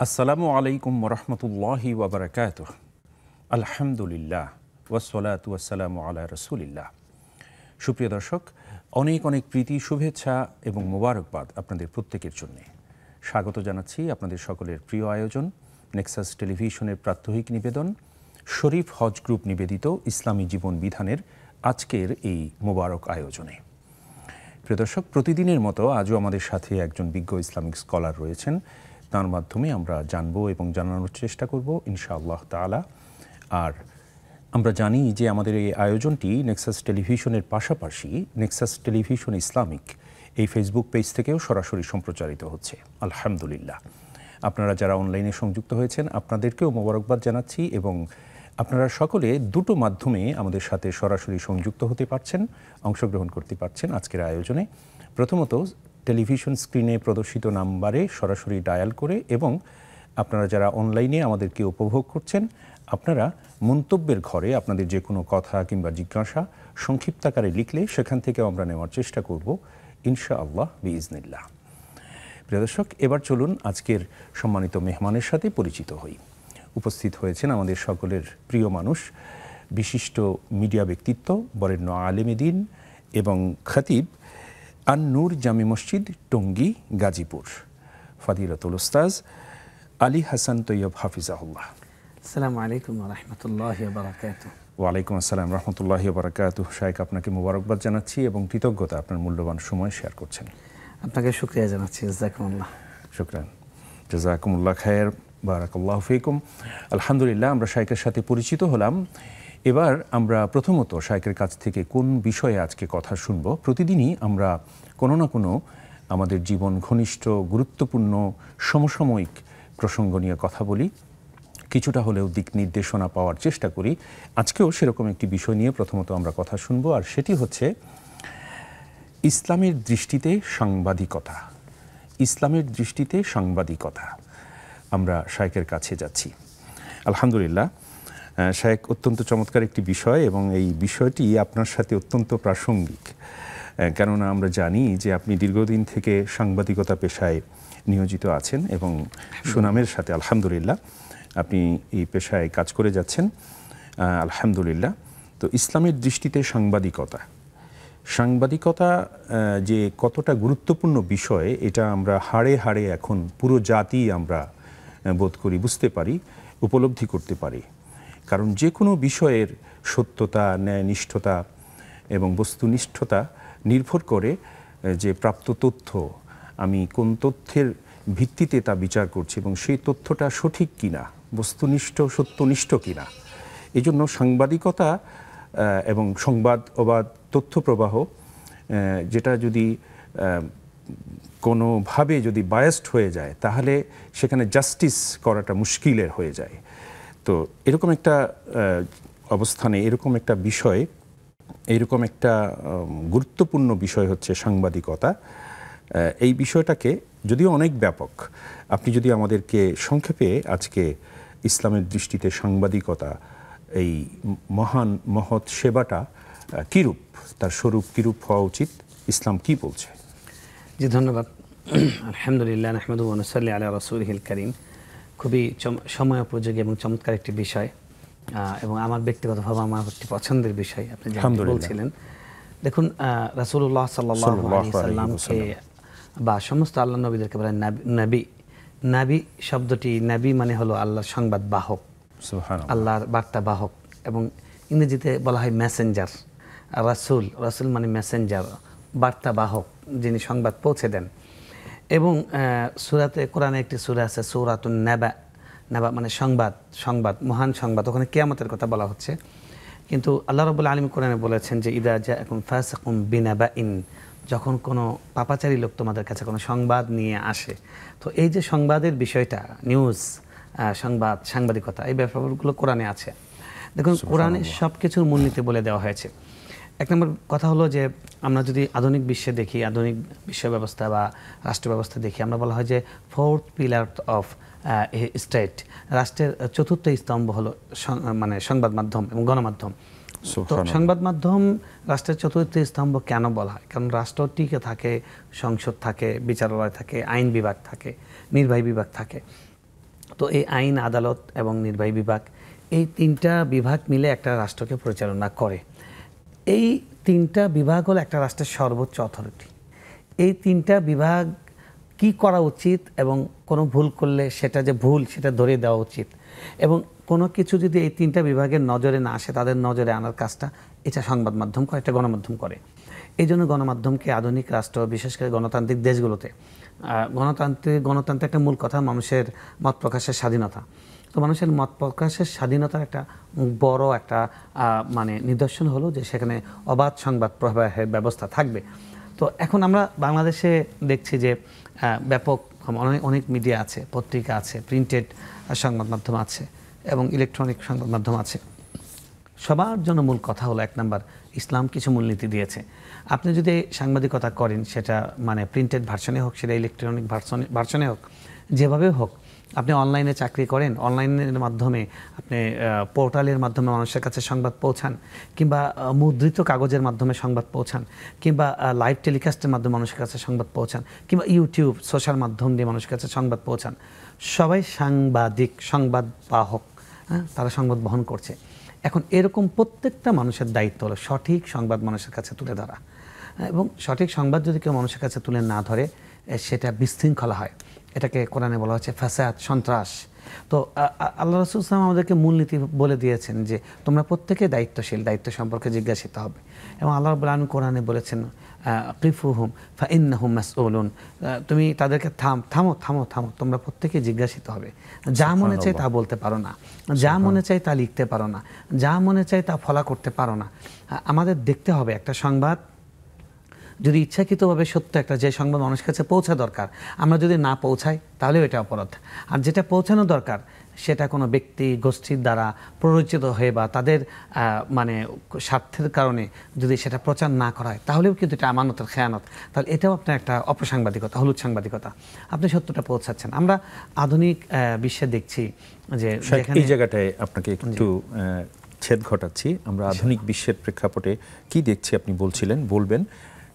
আসসালামু আলাইকুম ওরহমতুল্লাহি ওবরাকাতুহ। আলহামদুলিল্লাহ ওয়াসসালাতু ওয়াসসালামু আলা রাসূলিল্লাহ। সুপ্রিয় দর্শক, অনেক অনেক প্রীতি, শুভেচ্ছা এবং মোবারকবাদ আপনাদের প্রত্যেকের জন্যে। স্বাগত জানাচ্ছি আপনাদের সকলের প্রিয় আয়োজন নেক্সাস টেলিভিশনের প্রাত্যহিক নিবেদন শরীফ হজ গ্রুপ নিবেদিত ইসলামী জীবন বিধানের আজকের এই মোবারক আয়োজনে। প্রিয় দর্শক, প্রতিদিনের মতো আজও আমাদের সাথে একজন বিজ্ঞ ইসলামিক স্কলার রয়েছেন। তার মাধ্যমে আমরা জানবো এবং জানানোর চেষ্টা করব ইনশাআল্লাহ তাআলা। আর আমরা জানি যে আমাদের এই আয়োজনটি নেক্সাস টেলিভিশনের পাশাপাশি নেক্সাস টেলিভিশন ইসলামিক এই ফেসবুক পেজ থেকেও সরাসরি সম্প্রচারিত হচ্ছে। আলহামদুলিল্লাহ, আপনারা যারা অনলাইনে সংযুক্ত হয়েছেন আপনাদেরকেও মোবারকবাদ জানাচ্ছি এবং আপনারা সকলে দুটো মাধ্যমে আমাদের সাথে সরাসরি সংযুক্ত হতে পারছেন, অংশগ্রহণ করতে পারছেন আজকের আয়োজনে। প্রথমত টেলিভিশন স্ক্রিনে প্রদর্শিত নাম্বারে সরাসরি ডায়াল করে, এবং আপনারা যারা অনলাইনে আমাদেরকে উপভোগ করছেন আপনারা মন্তব্যের ঘরে আপনাদের যে কোনো কথা কিংবা জিজ্ঞাসা সংক্ষিপ্তাকারে লিখলে সেখান থেকেও আমরা নেওয়ার চেষ্টা করব ইনশাআল্লাহ বিইজনিল্লাহ। প্রিয় দর্শক, এবার চলুন আজকের সম্মানিত মেহমানের সাথে পরিচিত হই। উপস্থিত হয়েছেন আমাদের সকলের প্রিয় মানুষ, বিশিষ্ট মিডিয়া ব্যক্তিত্ব, বরেণ্য আলেমে দ্বীন এবং খতিব আন-নূর জামে মসজিদ, টঙ্গী, গাজীপুর, ফাদিলাতুল উস্তাজ আলী হাসান তৈয়ব হাফিজাহুল্লাহ। আসসালামু আলাইকুম ওয়া রাহমাতুল্লাহি ওয়া বারাকাতুহু। ওয়ালাইকুম আসসালাম রাহমাতুল্লাহি ওয়া বারাকাতুহু। শায়েখ, আপনাকে মোবারকবাদ জানাচ্ছি এবং কৃতজ্ঞতা আপনার মূল্যবান সময় শেয়ার করছেন। আপনাকে শুকরিয়া জানাচ্ছি। জাযাকুমুল্লাহ। শুকরান, জাযাকুমুল্লাহ খায়ের, বারাকাল্লাহু ফিকুম। আলহামদুলিল্লাহ, আমরা শায়েখের সাথে পরিচিত হলাম। এবার আমরা প্রথমত শায়েখের কাছ থেকে কোন বিষয়ে আজকে কথা শুনব। প্রতিদিনই আমরা কোনো না কোনো আমাদের জীবন ঘনিষ্ঠ গুরুত্বপূর্ণ সমসাময়িক প্রসঙ্গ নিয়ে কথা বলি, কিছুটা হলেও দিক নির্দেশনা পাওয়ার চেষ্টা করি। আজকেও সেরকম একটি বিষয় নিয়ে প্রথমত আমরা কথা শুনব, আর সেটি হচ্ছে ইসলামের দৃষ্টিতে সাংবাদিকতা। ইসলামের দৃষ্টিতে সাংবাদিকতা। আমরা শায়েখের কাছে যাচ্ছি। আলহামদুলিল্লাহ, শায়েখ, অত্যন্ত চমৎকার একটি বিষয় এবং এই বিষয়টি আপনার সাথে অত্যন্ত প্রাসঙ্গিক। কেননা আমরা জানি যে আপনি দীর্ঘদিন থেকে সাংবাদিকতা পেশায় নিয়োজিত আছেন এবং সুনামের সাথে আলহামদুলিল্লাহ আপনি এই পেশায় কাজ করে যাচ্ছেন আলহামদুলিল্লাহ। তো ইসলামের দৃষ্টিতে সাংবাদিকতা যে কতটা গুরুত্বপূর্ণ বিষয়, এটা আমরা হাড়ে হাড়ে এখন পুরো জাতি আমরা বোধ করি, বুঝতে পারি, উপলব্ধি করতে পারি। কারণ যে কোনো বিষয়ের সত্যতা, ন্যায়নিষ্ঠতা এবং বস্তুনিষ্ঠতা নির্ভর করে যে প্রাপ্ত তথ্য, আমি কোন তথ্যের ভিত্তিতে তা বিচার করছি এবং সেই তথ্যটা সঠিক কিনা, বস্তুনিষ্ঠ, সত্যনিষ্ঠ কিনা। এই জন্য সাংবাদিকতা এবং সংবাদ অবাধ তথ্য প্রবাহ, যেটা যদি কোনোভাবে যদি বায়াসড হয়ে যায় তাহলে সেখানে জাস্টিস করাটা মুশকিলের হয়ে যায়। তো এরকম একটা অবস্থানে, এরকম একটা বিষয়, এরকম একটা গুরুত্বপূর্ণ বিষয় হচ্ছে সাংবাদিকতা। এই বিষয়টাকে যদিও অনেক ব্যাপক, আপনি যদি আমাদেরকে সংক্ষেপে আজকে ইসলামের দৃষ্টিতে সাংবাদিকতা, এই মহান মহৎ সেবাটা কীরূপ, তার স্বরূপ কীরূপ হওয়া উচিত, ইসলাম কি বলছে? জি, ধন্যবাদ। আলহামদুলিল্লাহ, নাহমাদুহু ওয়া নুসাল্লি আলা রাসূলিহিল কারীম। খুবই সময় উপযোগী এবং চমৎকার একটি বিষয়, এবং আমার ব্যক্তিগতভাবে আমার একটি পছন্দের বিষয়। আপনি যেমন বলছিলেন, দেখুন, রাসূলুল্লাহ সাল্লাল্লাহু আলাইহি সাল্লামকে বা সমস্ত আল্লাহ নবীদেরকে বলেন নবী। নবী শব্দটি, নবী মানে হলো আল্লাহর সংবাদ বাহক, আল্লাহর বার্তা বাহক, এবং ইংরেজিতে বলা হয় মেসেঞ্জার। রাসূল, রাসূল মানে মেসেঞ্জার, বার্তা বাহক, যিনি সংবাদ পৌঁছে দেন। এবং সূরাতে, কোরআনে একটি সূরা আছে সূরাতুন নাবা। নাবা মানে সংবাদ, সংবাদ, মহান সংবাদ। ওখানে কিয়ামতের কথা বলা হচ্ছে, কিন্তু আল্লাহ রাব্বুল আলামিন কোরআনে বলেছেন যে ইদা জাআকুম ফাসিকুম বিনাবাইন, যখন কোনো পাপাচারী লোক তোমাদের কাছে কোনো সংবাদ নিয়ে আসে। তো এই যে সংবাদের বিষয়টা, নিউজ, সংবাদ, সাংবাদিকতা, এই ব্যাপারগুলো কোরআনে আছে। দেখুন, কোরআনে সব কিছুর মূলনীতি বলে দেওয়া হয়েছে। এক নম্বর কথা হলো যে আমরা যদি আধুনিক বিশ্বে দেখি, আধুনিক বিশ্ব ব্যবস্থা বা রাষ্ট্র ব্যবস্থা দেখি, আমরা বলা হয় যে ফোর্থ পিলার অফ স্টেট, রাষ্ট্রের চতুর্থ স্তম্ভ হলো মানে সংবাদ মাধ্যম এবং গণমাধ্যম। তো সংবাদ মাধ্যম রাষ্ট্রের চতুর্থ স্তম্ভ কেন বলা হয়? কারণ রাষ্ট্র টিকে থাকে, সংসদ থাকে, বিচারালয় থাকে, আইন বিভাগ থাকে, নির্বাহী বিভাগ থাকে। তো এই আইন, আদালত এবং নির্বাহী বিভাগ, এই তিনটা বিভাগ মিলে একটা রাষ্ট্রকে পরিচালনা করে। এই তিনটা বিভাগ হলো একটা রাষ্ট্রের সর্বোচ্চ অথরিটি। এই তিনটা বিভাগ কি করা উচিত এবং কোনো ভুল করলে সেটা যে ভুল সেটা ধরে দেওয়া উচিত, এবং কোনো কিছু যদি এই তিনটা বিভাগের নজরে না আসে তাদের নজরে আনার কাজটা এটা সংবাদ মাধ্যম করে, একটা গণমাধ্যম করে। এই জন্য গণমাধ্যমকে আধুনিক রাষ্ট্র, বিশেষ করে গণতান্ত্রিক দেশগুলোতে, গণতন্ত্রের একটা মূল কথা মানুষের মত প্রকাশের স্বাধীনতা। তো মানুষের মত প্রকাশের স্বাধীনতার একটা বড় একটা মানে নিদর্শন হলো যে সেখানে অবাধ সংবাদ প্রবাহের ব্যবস্থা থাকবে। তো এখন আমরা বাংলাদেশে দেখছি যে ব্যাপক অনেক মিডিয়া আছে, পত্রিকা আছে, প্রিন্টেড সংবাদ মাধ্যম আছে এবং ইলেকট্রনিক সংবাদ মাধ্যম আছে। সবার জন্য মূল কথা হলো, এক নাম্বার, ইসলাম কিছু মূলনীতি দিয়েছে। আপনি যদি সাংবাদিকতা করেন, সেটা মানে প্রিন্টেড ভার্সনে হোক, সেটা ইলেকট্রনিক ভার্সনে হোক, যেভাবে হোক, আপনি অনলাইনে চাকরি করেন, অনলাইনের মাধ্যমে আপনি পোর্টালের মাধ্যমে মানুষের কাছে সংবাদ পৌঁছান, কিংবা মুদ্রিত কাগজের মাধ্যমে সংবাদ পৌঁছান, কিংবা লাইভ টেলিকাস্টের মাধ্যমে মানুষের কাছে সংবাদ পৌঁছান, কিংবা ইউটিউব, সোশ্যাল মাধ্যম দিয়ে মানুষের কাছে সংবাদ পৌঁছান, সবাই সাংবাদিক, সংবাদ বাহক, তারা সংবাদ বহন করছে। এখন এরকম প্রত্যেকটা মানুষের দায়িত্ব হলো সঠিক সংবাদ মানুষের কাছে তুলে ধরা, এবং সঠিক সংবাদ যদি কেউ মানুষের কাছে তুলে না ধরে সেটা বিশৃঙ্খলা হয়। এটাকে কোরআনে বলা হচ্ছে ফাসাদ, সন্ত্রাস। তো আল্লাহ রাসূল সাল্লাল্লাহু আলাইহি ওয়াসাল্লাম আমাদেরকে মূলনীতি বলে দিয়েছেন যে তোমরা প্রত্যেকে দায়িত্বশীল, দায়িত্ব সম্পর্কে জিজ্ঞাসিত হবে। এবং আল্লাহ রাব্বুল আলামিন কোরআনে বলেছেন কিফুহুম ফাইন্নাহুম মাসউলুন, তুমি তাদেরকে থামো, তোমরা প্রত্যেকে জিজ্ঞাসিত হবে। যা মনে চায় তা বলতে পারো না, যা মনে চায় তা লিখতে পারো না, যা মনে চায় তা ফলা করতে পারো না। আমাদের দেখতে হবে একটা সংবাদ যদি ইচ্ছাকৃতভাবে সত্য, একটা যে সংবাদ মানুষের কাছে পৌঁছা দরকার, আমরা যদি না পৌঁছাই তাহলেও এটা অপরাধ। আর যেটা পৌঁছানো দরকার সেটা কোনো ব্যক্তি গোষ্ঠীর দ্বারা প্ররোচিত হয়ে বা তাদের মানে স্বার্থের কারণে যদি সেটা প্রচার না করা হয় তাহলেও কিন্তু এটা আমানতের খেয়ানত। তাহলে এটাও আপনার একটা অপসাংবাদিকতা, হলুদ সাংবাদিকতা। আপনি সত্যটা পৌঁছাচ্ছেন। আমরা আধুনিক বিশ্বে দেখছি যে এই জায়গাটায় আপনাকে একটু ছেদ ঘটাচ্ছি। আমরা আধুনিক বিশ্বের প্রেক্ষাপটে কি দেখছি আপনি বলবেন।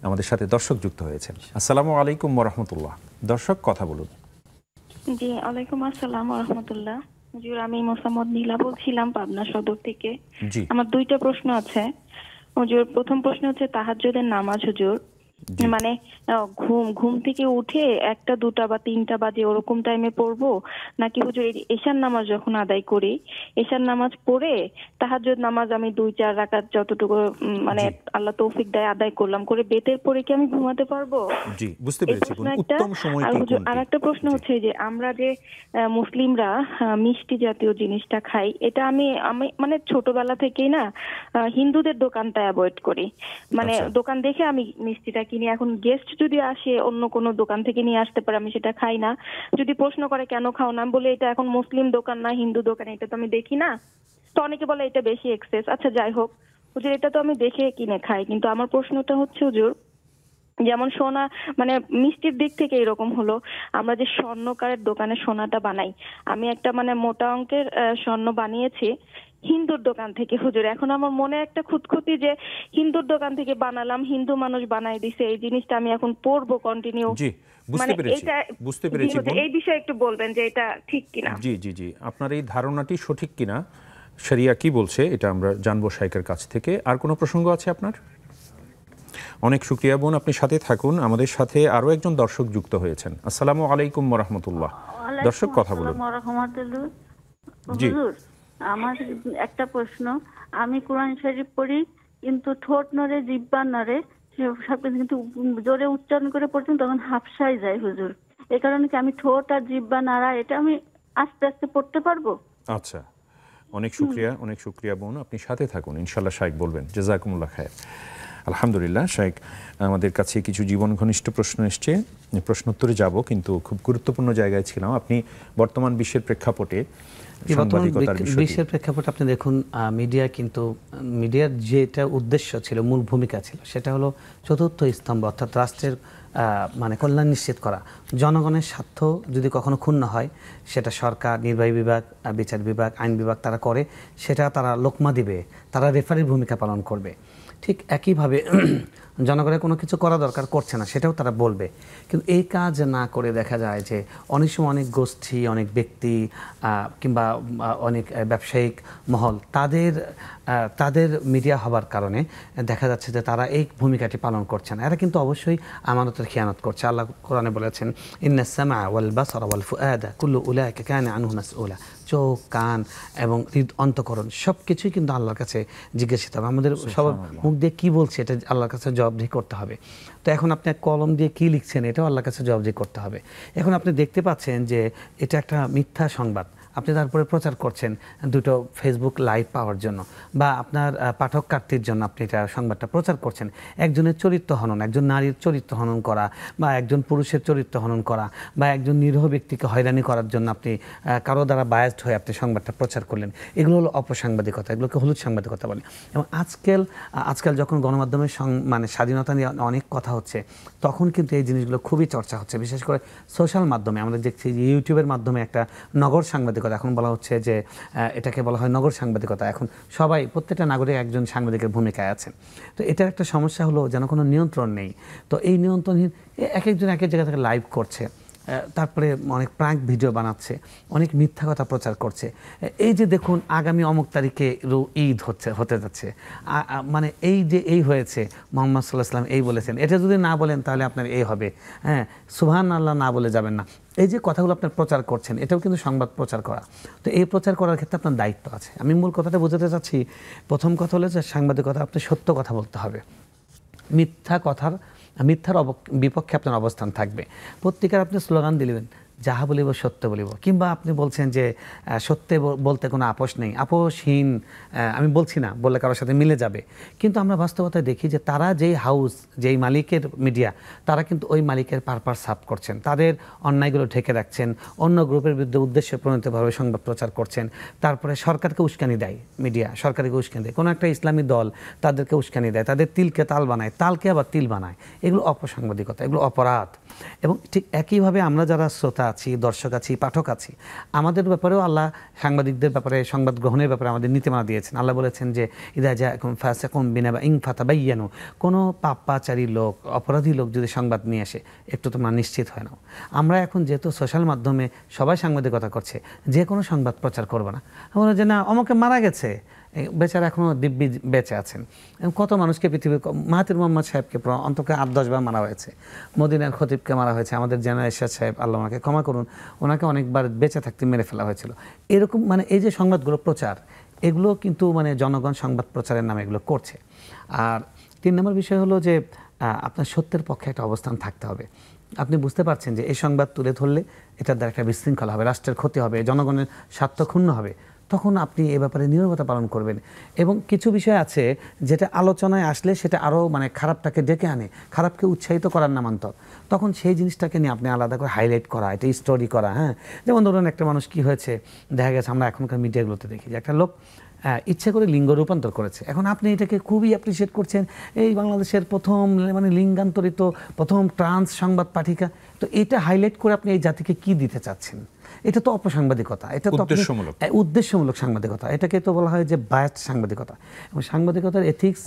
আমাদের সাথে দর্শক যুক্ত হয়েছেন। আসসালামু আলাইকুম ওয়া রাহমাতুল্লাহ। দর্শক, কথা বলুন। জি, ওয়ালাইকুম আসসালাম ওয়া রাহমাতুল্লাহ। হুজুর, আমি মোসাম্মদ নীলা বলছিলাম পাবনা সদর থেকে। আমার দুইটা প্রশ্ন আছে হুজুর। প্রথম প্রশ্ন হচ্ছে তাহাজ্জুদের নামাজ হুজুর, মানে ঘুম থেকে উঠে 1টা 2টা বা 3টা বাজে ওরকম টাইমে পড়বো, নাকি হুজুর এশার নামাজ যখন আদায় করি, এশার নামাজ পড়ে তাহাজ্জুদ নামাজ আমি 2-4 রাকাত যতটুকু মানে আল্লাহ তৌফিক দেয় আদায় করলাম, করে বেতের পরে কি আমি ঘুমাতে পারবো? জি, বুঝতে পেরেছি। উত্তম সময় কি? হুজুর, আরেকটা প্রশ্ন হচ্ছে যে আমরা যে মুসলিমরা মিষ্টি জাতীয় জিনিসটা খাই, এটা আমি মানে ছোটবেলা থেকেই না হিন্দুদের দোকানটা অ্যাভয়েড করি। মানে দোকান দেখে আমি মিষ্টিটা কিনি। এখন গেস্ট যদি আসে অন্য কোনো দোকান থেকে নিয়ে আসতে পারে, আমি সেটা খাই না। যদি প্রশ্ন করে কেন খাও না, বলে এটা এখন মুসলিম দোকান না হিন্দু দোকান, এটা তো আমি দেখি না। তো অনেকে বলে এটা বেশি এক্সেস। আচ্ছা যাই হোক হুজুর, এটা তো আমি দেখে কিনে খাই। কিন্তু আমার প্রশ্নটা হচ্ছে হুজুর, যেমন সোনা, মানে মিষ্টির দিক থেকে এরকম হলো, আমরা যে স্বর্ণকারের দোকানে সোনাটা বানাই, আমি একটা মানে মোটা অঙ্কের স্বর্ণ বানিয়েছি হিন্দুর দোকান থেকে হুজুর। এখন আমার মনে একটা খুঁতখুঁতি যে হিন্দুর দোকান থেকে বানালাম, হিন্দু মানুষ বানাই দিছে, এই জিনিসটা আমি এখন পড়বো কন্টিনিউ। জি, বুঝতে পেরেছি। এই বিষয়ে একটু বলবেন যে এটা ঠিক কিনা। জি, আপনার এই ধারণাটি সঠিক কিনা, শরিয়া কি বলছে এটা আমরা জানবো শাইখের কাছ থেকে। আর কোনো প্রসঙ্গ আছে আপনার? অনেক শুকরিয়া বোন, আপনি সাথে থাকুন। আমাদের সাথে আরো একজন দর্শক যুক্ত হয়েছেন। আসসালামু আলাইকুম ওয়া রাহমাতুল্লাহ। দর্শক, কথা বলুন। জি, আমার একটা প্রশ্ন। আমি কোরআন শরীফ পড়ি কিন্তু ঠোঁট নড়ে, জিহ্বা নড়ে, সবকিছু কিন্তু জোরে উচ্চারণ করে পড়ছেন তখন হাফসায় যায় হুজুর। এই কারণে কি আমি ঠোঁট আর জিহ্বা নাড়া এটা আমি আস্তে আস্তে পড়তে পারবো? আচ্ছা, অনেক শুকরিয়া বোন, আপনি সাথে থাকুন, ইনশাআল্লাহ শাইখ বলবেন। জাযাকুমুল্লাহ খায়ের। আলহামদুলিল্লাহ, শাইখ আমাদের কাছে কিছু জীবন ঘনিষ্ঠ প্রশ্ন এসছে, প্রশ্নোত্তরে যাব, কিন্তু খুব গুরুত্বপূর্ণ জায়গায় ছিলাম। আপনি বর্তমান বিশ্বের প্রেক্ষাপটে বিশ্বের প্রেক্ষাপটে আপনি দেখুন, মিডিয়ার যেটা উদ্দেশ্য ছিল, মূল ভূমিকা ছিল, সেটা হলো চতুর্থ স্তম্ভ, অর্থাৎ রাষ্ট্রের মানে কল্যাণ নিশ্চিত করা। জনগণের স্বার্থ যদি কখনো ক্ষুণ্ণ হয়, সেটা সরকার, নির্বাহী বিভাগ, বিচার বিভাগ, আইন বিভাগ তারা করে, সেটা তারা লোকমা দিবে, তারা রেফারির ভূমিকা পালন করবে। ঠিক একইভাবে জনগণের কোনো কিছু করা দরকার করছে না, সেটাও তারা বলবে। কিন্তু এই কাজ না করে দেখা যায় যে অনেক সময় অনেক গোষ্ঠী, অনেক ব্যক্তি কিংবা অনেক ব্যবসায়িক মহল তাদের মিডিয়া হবার কারণে দেখা যাচ্ছে যে তারা এই ভূমিকাটি পালন করছে না। এরা কিন্তু অবশ্যই আমানতের খিয়ানত করছে। আল্লাহ কোরআনে বলেছেন, ইন্নাস সামআ ওয়াল বাসারা ওয়াল ফুআদা কুল্লু উলাইকা কানা আনহু মাসউলা। চোখ, কান এবং অন্তঃকরণ সব কিছুই কিন্তু আল্লাহর কাছে জিজ্ঞাসিত হবে। আমাদের সব মুখ দিয়ে কী বলছে এটা আল্লাহর কাছে জবাবদিহি করতে হবে। তো এখন আপনি কলম দিয়ে কী লিখছেন এটাও আল্লাহর কাছে জবাবদিহি করতে হবে। এখন আপনি দেখতে পাচ্ছেন যে এটা একটা মিথ্যা সংবাদ, আপনি তারপরে প্রচার করছেন দুটো ফেসবুক লাইভ পাওয়ার জন্য বা আপনার পাঠক কার্তির জন্য আপনি এটা সংবাদটা প্রচার করছেন। একজনের চরিত্র হনন, একজন নারীর চরিত্র হনন করা বা একজন পুরুষের চরিত্র হনন করা বা একজন নিরীহ ব্যক্তিকে হয়রানি করার জন্য আপনি কারো দ্বারা বায়াসড হয়ে আপনি সংবাদটা প্রচার করলেন। এগুলো হলো অপসাংবাদিকতা, এগুলোকে হলুদ সাংবাদিকতা বলে। এবং আজকাল যখন গণমাধ্যমের মানে স্বাধীনতা নিয়ে অনেক কথা হচ্ছে, তখন কিন্তু এই জিনিসগুলো খুবই চর্চা হচ্ছে। বিশেষ করে সোশ্যাল মাধ্যমে আমরা দেখছি যে ইউটিউবের মাধ্যমে একটা নগর সাংবাদিকতা এখন বলা হচ্ছে যে এটাকে বলা হয় নগর সাংবাদিকতা। এখন প্রত্যেকটা নাগরিক একজন সাংবাদিকের ভূমিকায় আছেন। তো এটার একটা সমস্যা হলো যেন কোনো নিয়ন্ত্রণ নেই। তো এই নিয়ন্ত্রণহীন একজন এক এক জায়গা থেকে লাইভ করছে, তারপরে অনেক প্রাঙ্ক ভিডিও বানাচ্ছে, অনেক মিথ্যা কথা প্রচার করছে। এই যে দেখুন আগামী অমুক তারিখে ঈদ হতে যাচ্ছে, মানে এই হয়েছে, মোহাম্মদ সাল্লাল্লাহু আলাইহি ওয়াসাল্লাম এই বলেছেন, এটা যদি না বলেন তাহলে আপনার এই হবে, হ্যাঁ সুবহানাল্লাহ না বলে যাবেন না। এই যে কথাগুলো আপনার প্রচার করছেন, এটাও কিন্তু সংবাদ প্রচার করা। তো এই প্রচার করার ক্ষেত্রে আপনার দায়িত্ব আছে। আমি মূল কথাটা বোঝাতে চাচ্ছি, প্রথম কথা হলো যে সাংবাদিকতা আপনি সত্য কথা বলতে হবে, মিথ্যার বিপক্ষে আপনার অবস্থান থাকবে। পত্রিকার আপনি স্লোগান দিলেন, যাহা বলিব সত্য বলিব, কিংবা আপনি বলছেন যে সত্যে বলতে কোনো আপোষ নেই, আপোষহীন আমি বলছি না, বললে কারোর সাথে মিলে যাবে। কিন্তু আমরা বাস্তবতায় দেখি যে তারা যেই মালিকের মিডিয়া, তারা কিন্তু ওই মালিকের পারপাস সার্ভ করছেন, তাদের অন্যায়গুলো ঢেকে রাখছেন, অন্য গ্রুপের বিরুদ্ধে উদ্দেশ্যে প্রণীতভাবে সংবাদ প্রচার করছেন। তারপরে সরকারকে উস্কানি দেয় মিডিয়া, সরকারকে উস্কানি দেয়, কোনো একটা ইসলামী দল তাদেরকে উস্কানি দেয়, তাদের তিলকে তাল বানায়, তালকে আবার তিল বানায়। এগুলো অপসাংবাদিকতা, এগুলো অপরাধ। এবং ঠিক একইভাবে আমরা যারা শ্রোতা আছি, দর্শক আছি, পাঠক আছি, আমাদের ব্যাপারেও আল্লাহ সাংবাদিকদের ব্যাপারে, সংবাদ গ্রহণের ব্যাপারে আমাদের নীতিমালা দিয়েছেন। আল্লাহ বলেছেন যে ইদা জাআকুম ফাসিকুম বিনাবাইন ফাতাবায়ানু, কোনো পাপাচারী লোক, অপরাধী লোক যদি সংবাদ নিয়ে আসে, একটু তোমরা নিশ্চিত হয় নাও। আমরা এখন যেহেতু সোশ্যাল মাধ্যমে সবাই সাংবাদিকতা করছে, যে কোনো সংবাদ প্রচার করবো না। আমরা যে না অমুকে মারা গেছে, বেচারা এখনও দিব্যি বেঁচে আছেন। কত মানুষকে পৃথিবীর, মাহাতির মোহাম্মদ সাহেবকে অন্তত 8-10 বার মারা হয়েছে, মদিনার খতিবকে মারা হয়েছে, আমাদের জেনারেল এরশাদ সাহেব, আল্লাহ ওনাকে ক্ষমা করুন, ওনাকে অনেকবার বেঁচে থাকতে মেরে ফেলা হয়েছিল। এরকম মানে এই যে সংবাদগুলো প্রচার, এগুলো কিন্তু মানে জনগণ সংবাদ প্রচারের নামে এগুলো করছে। আর 3 নম্বর বিষয় হলো যে আপনার সত্যের পক্ষে একটা অবস্থান থাকতে হবে। আপনি বুঝতে পারছেন যে এই সংবাদ তুলে ধরলে এটার দ্বারা একটা বিশৃঙ্খলা হবে, রাষ্ট্রের ক্ষতি হবে, জনগণের স্বার্থ ক্ষুণ্ণ হবে, তখন আপনি এ ব্যাপারে নীরবতা পালন করবেন। এবং কিছু বিষয় আছে যেটা আলোচনায় আসলে সেটা আরও মানে খারাপটাকে ডেকে আনে, খারাপকে উৎসাহিত করার নামান্তর, তখন সেই জিনিসটাকে নিয়ে আপনি আলাদা করে হাইলাইট করা, এটা স্টোরি করা। হ্যাঁ, যেমন ধরুন একটা মানুষ কি হয়েছে দেখা গেছে, আমরা এখনকার মিডিয়াগুলোতে দেখি যে একটা লোক ইচ্ছে করে লিঙ্গ রূপান্তর করেছে। এখন আপনি এটাকে খুবই অ্যাপ্রিসিয়েট করছেন, এই বাংলাদেশের প্রথম মানে লিঙ্গান্তরিত প্রথম ট্রান্স সংবাদ পাঠিকা। তো এটা হাইলাইট করে আপনি এই জাতিকে কি দিতে চাচ্ছেন? এটা তো অপসাংবাদিকতা, এটা তো উদ্দেশ্যমূলক সাংবাদিকতা। এটাকে তো বলা হয় যে বায়াসড সাংবাদিকতা। এবং সাংবাদিকতার এথিক্স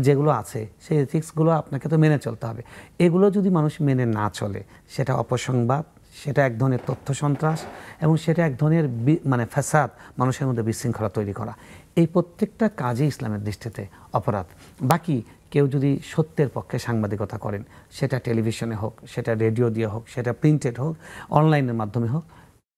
যেগুলো আছে, সেই এথিক্সগুলো আপনাকে তো মেনে চলতে হবে। এগুলো যদি মানুষ মেনে না চলে, সেটা অপসংবাদ, সেটা এক ধরনের তথ্য সন্ত্রাস এবং সেটা এক ধরনের মানে ফ্যাসাদ, মানুষের মধ্যে বিশৃঙ্খলা তৈরি করা। এই প্রত্যেকটা কাজই ইসলামের দৃষ্টিতে অপরাধ। বাকি কেউ যদি সত্যের পক্ষে সাংবাদিকতা করেন, সেটা টেলিভিশনে হোক, সেটা রেডিও দিয়ে হোক, সেটা প্রিন্টেড হোক, অনলাইনের মাধ্যমে হোক,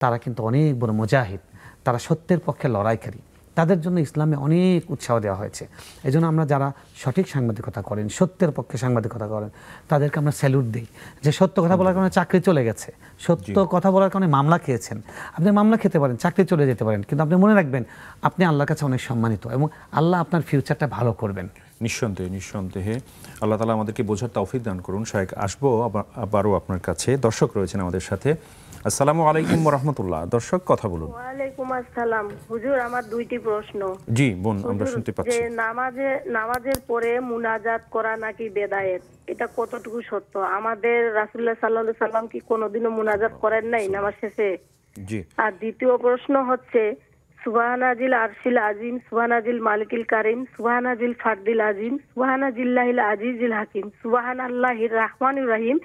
তারা কিন্তু অনেক বড় মুজাহিদ, তারা সত্যের পক্ষে লড়াইকারী। তাদের জন্য ইসলামে অনেক উৎসাহ দেওয়া হয়েছে। এই জন্য আমরা যারা সঠিক সাংবাদিকতা করেন, সত্যের পক্ষে সাংবাদিকতা করেন, তাদেরকে আমরা স্যালুট দিই। যে সত্য কথা বলার কারণে চাকরি চলে গেছে, সত্য কথা বলার কারণে মামলা খেয়েছেন, আপনি মামলা খেতে পারেন, চাকরি চলে যেতে পারেন, কিন্তু আপনি মনে রাখবেন আপনি আল্লাহর কাছে অনেক সম্মানিত এবং আল্লাহ আপনার ফিউচারটা ভালো করবেন। নিঃসন্দেহে আল্লাহ তাআলা আমাদেরকে বোঝার তৌফিক দান করুন। শায়েখ, আসবো আবারও আপনার কাছে। দর্শক রয়েছেন আমাদের সাথে। আসসালামু আলাইকুম ওয়া রাহমাতুল্লাহ। দর্শক কথা বলুন। ওয়া আলাইকুম আসসালাম। হুজুর, আমার 2টি প্রশ্ন। জি বোন, আমরা শুনতে পাচ্ছি। যে নামাজের পরে মুনাজাত করা নাকি বেদায়েত, এটা কতটুকু সত্য? আমাদের রাসূলুল্লাহ সাল্লাল্লাহু আলাইহি সাল্লাম কি কোনোদিনও মুনাজাত করেন নাই নামাজ শেষে? জি। আর দ্বিতীয় প্রশ্ন হচ্ছে, সুবহানাজিল আরশিল আজিম, সুবহানাজিল মালিকিল কারিম, সুবহানাজিল ফারদিল আজিম, সুবহানাজিল্লাহিল আজিজিল হাকিম, সুবহানাল্লাহির রহমানির রহিম,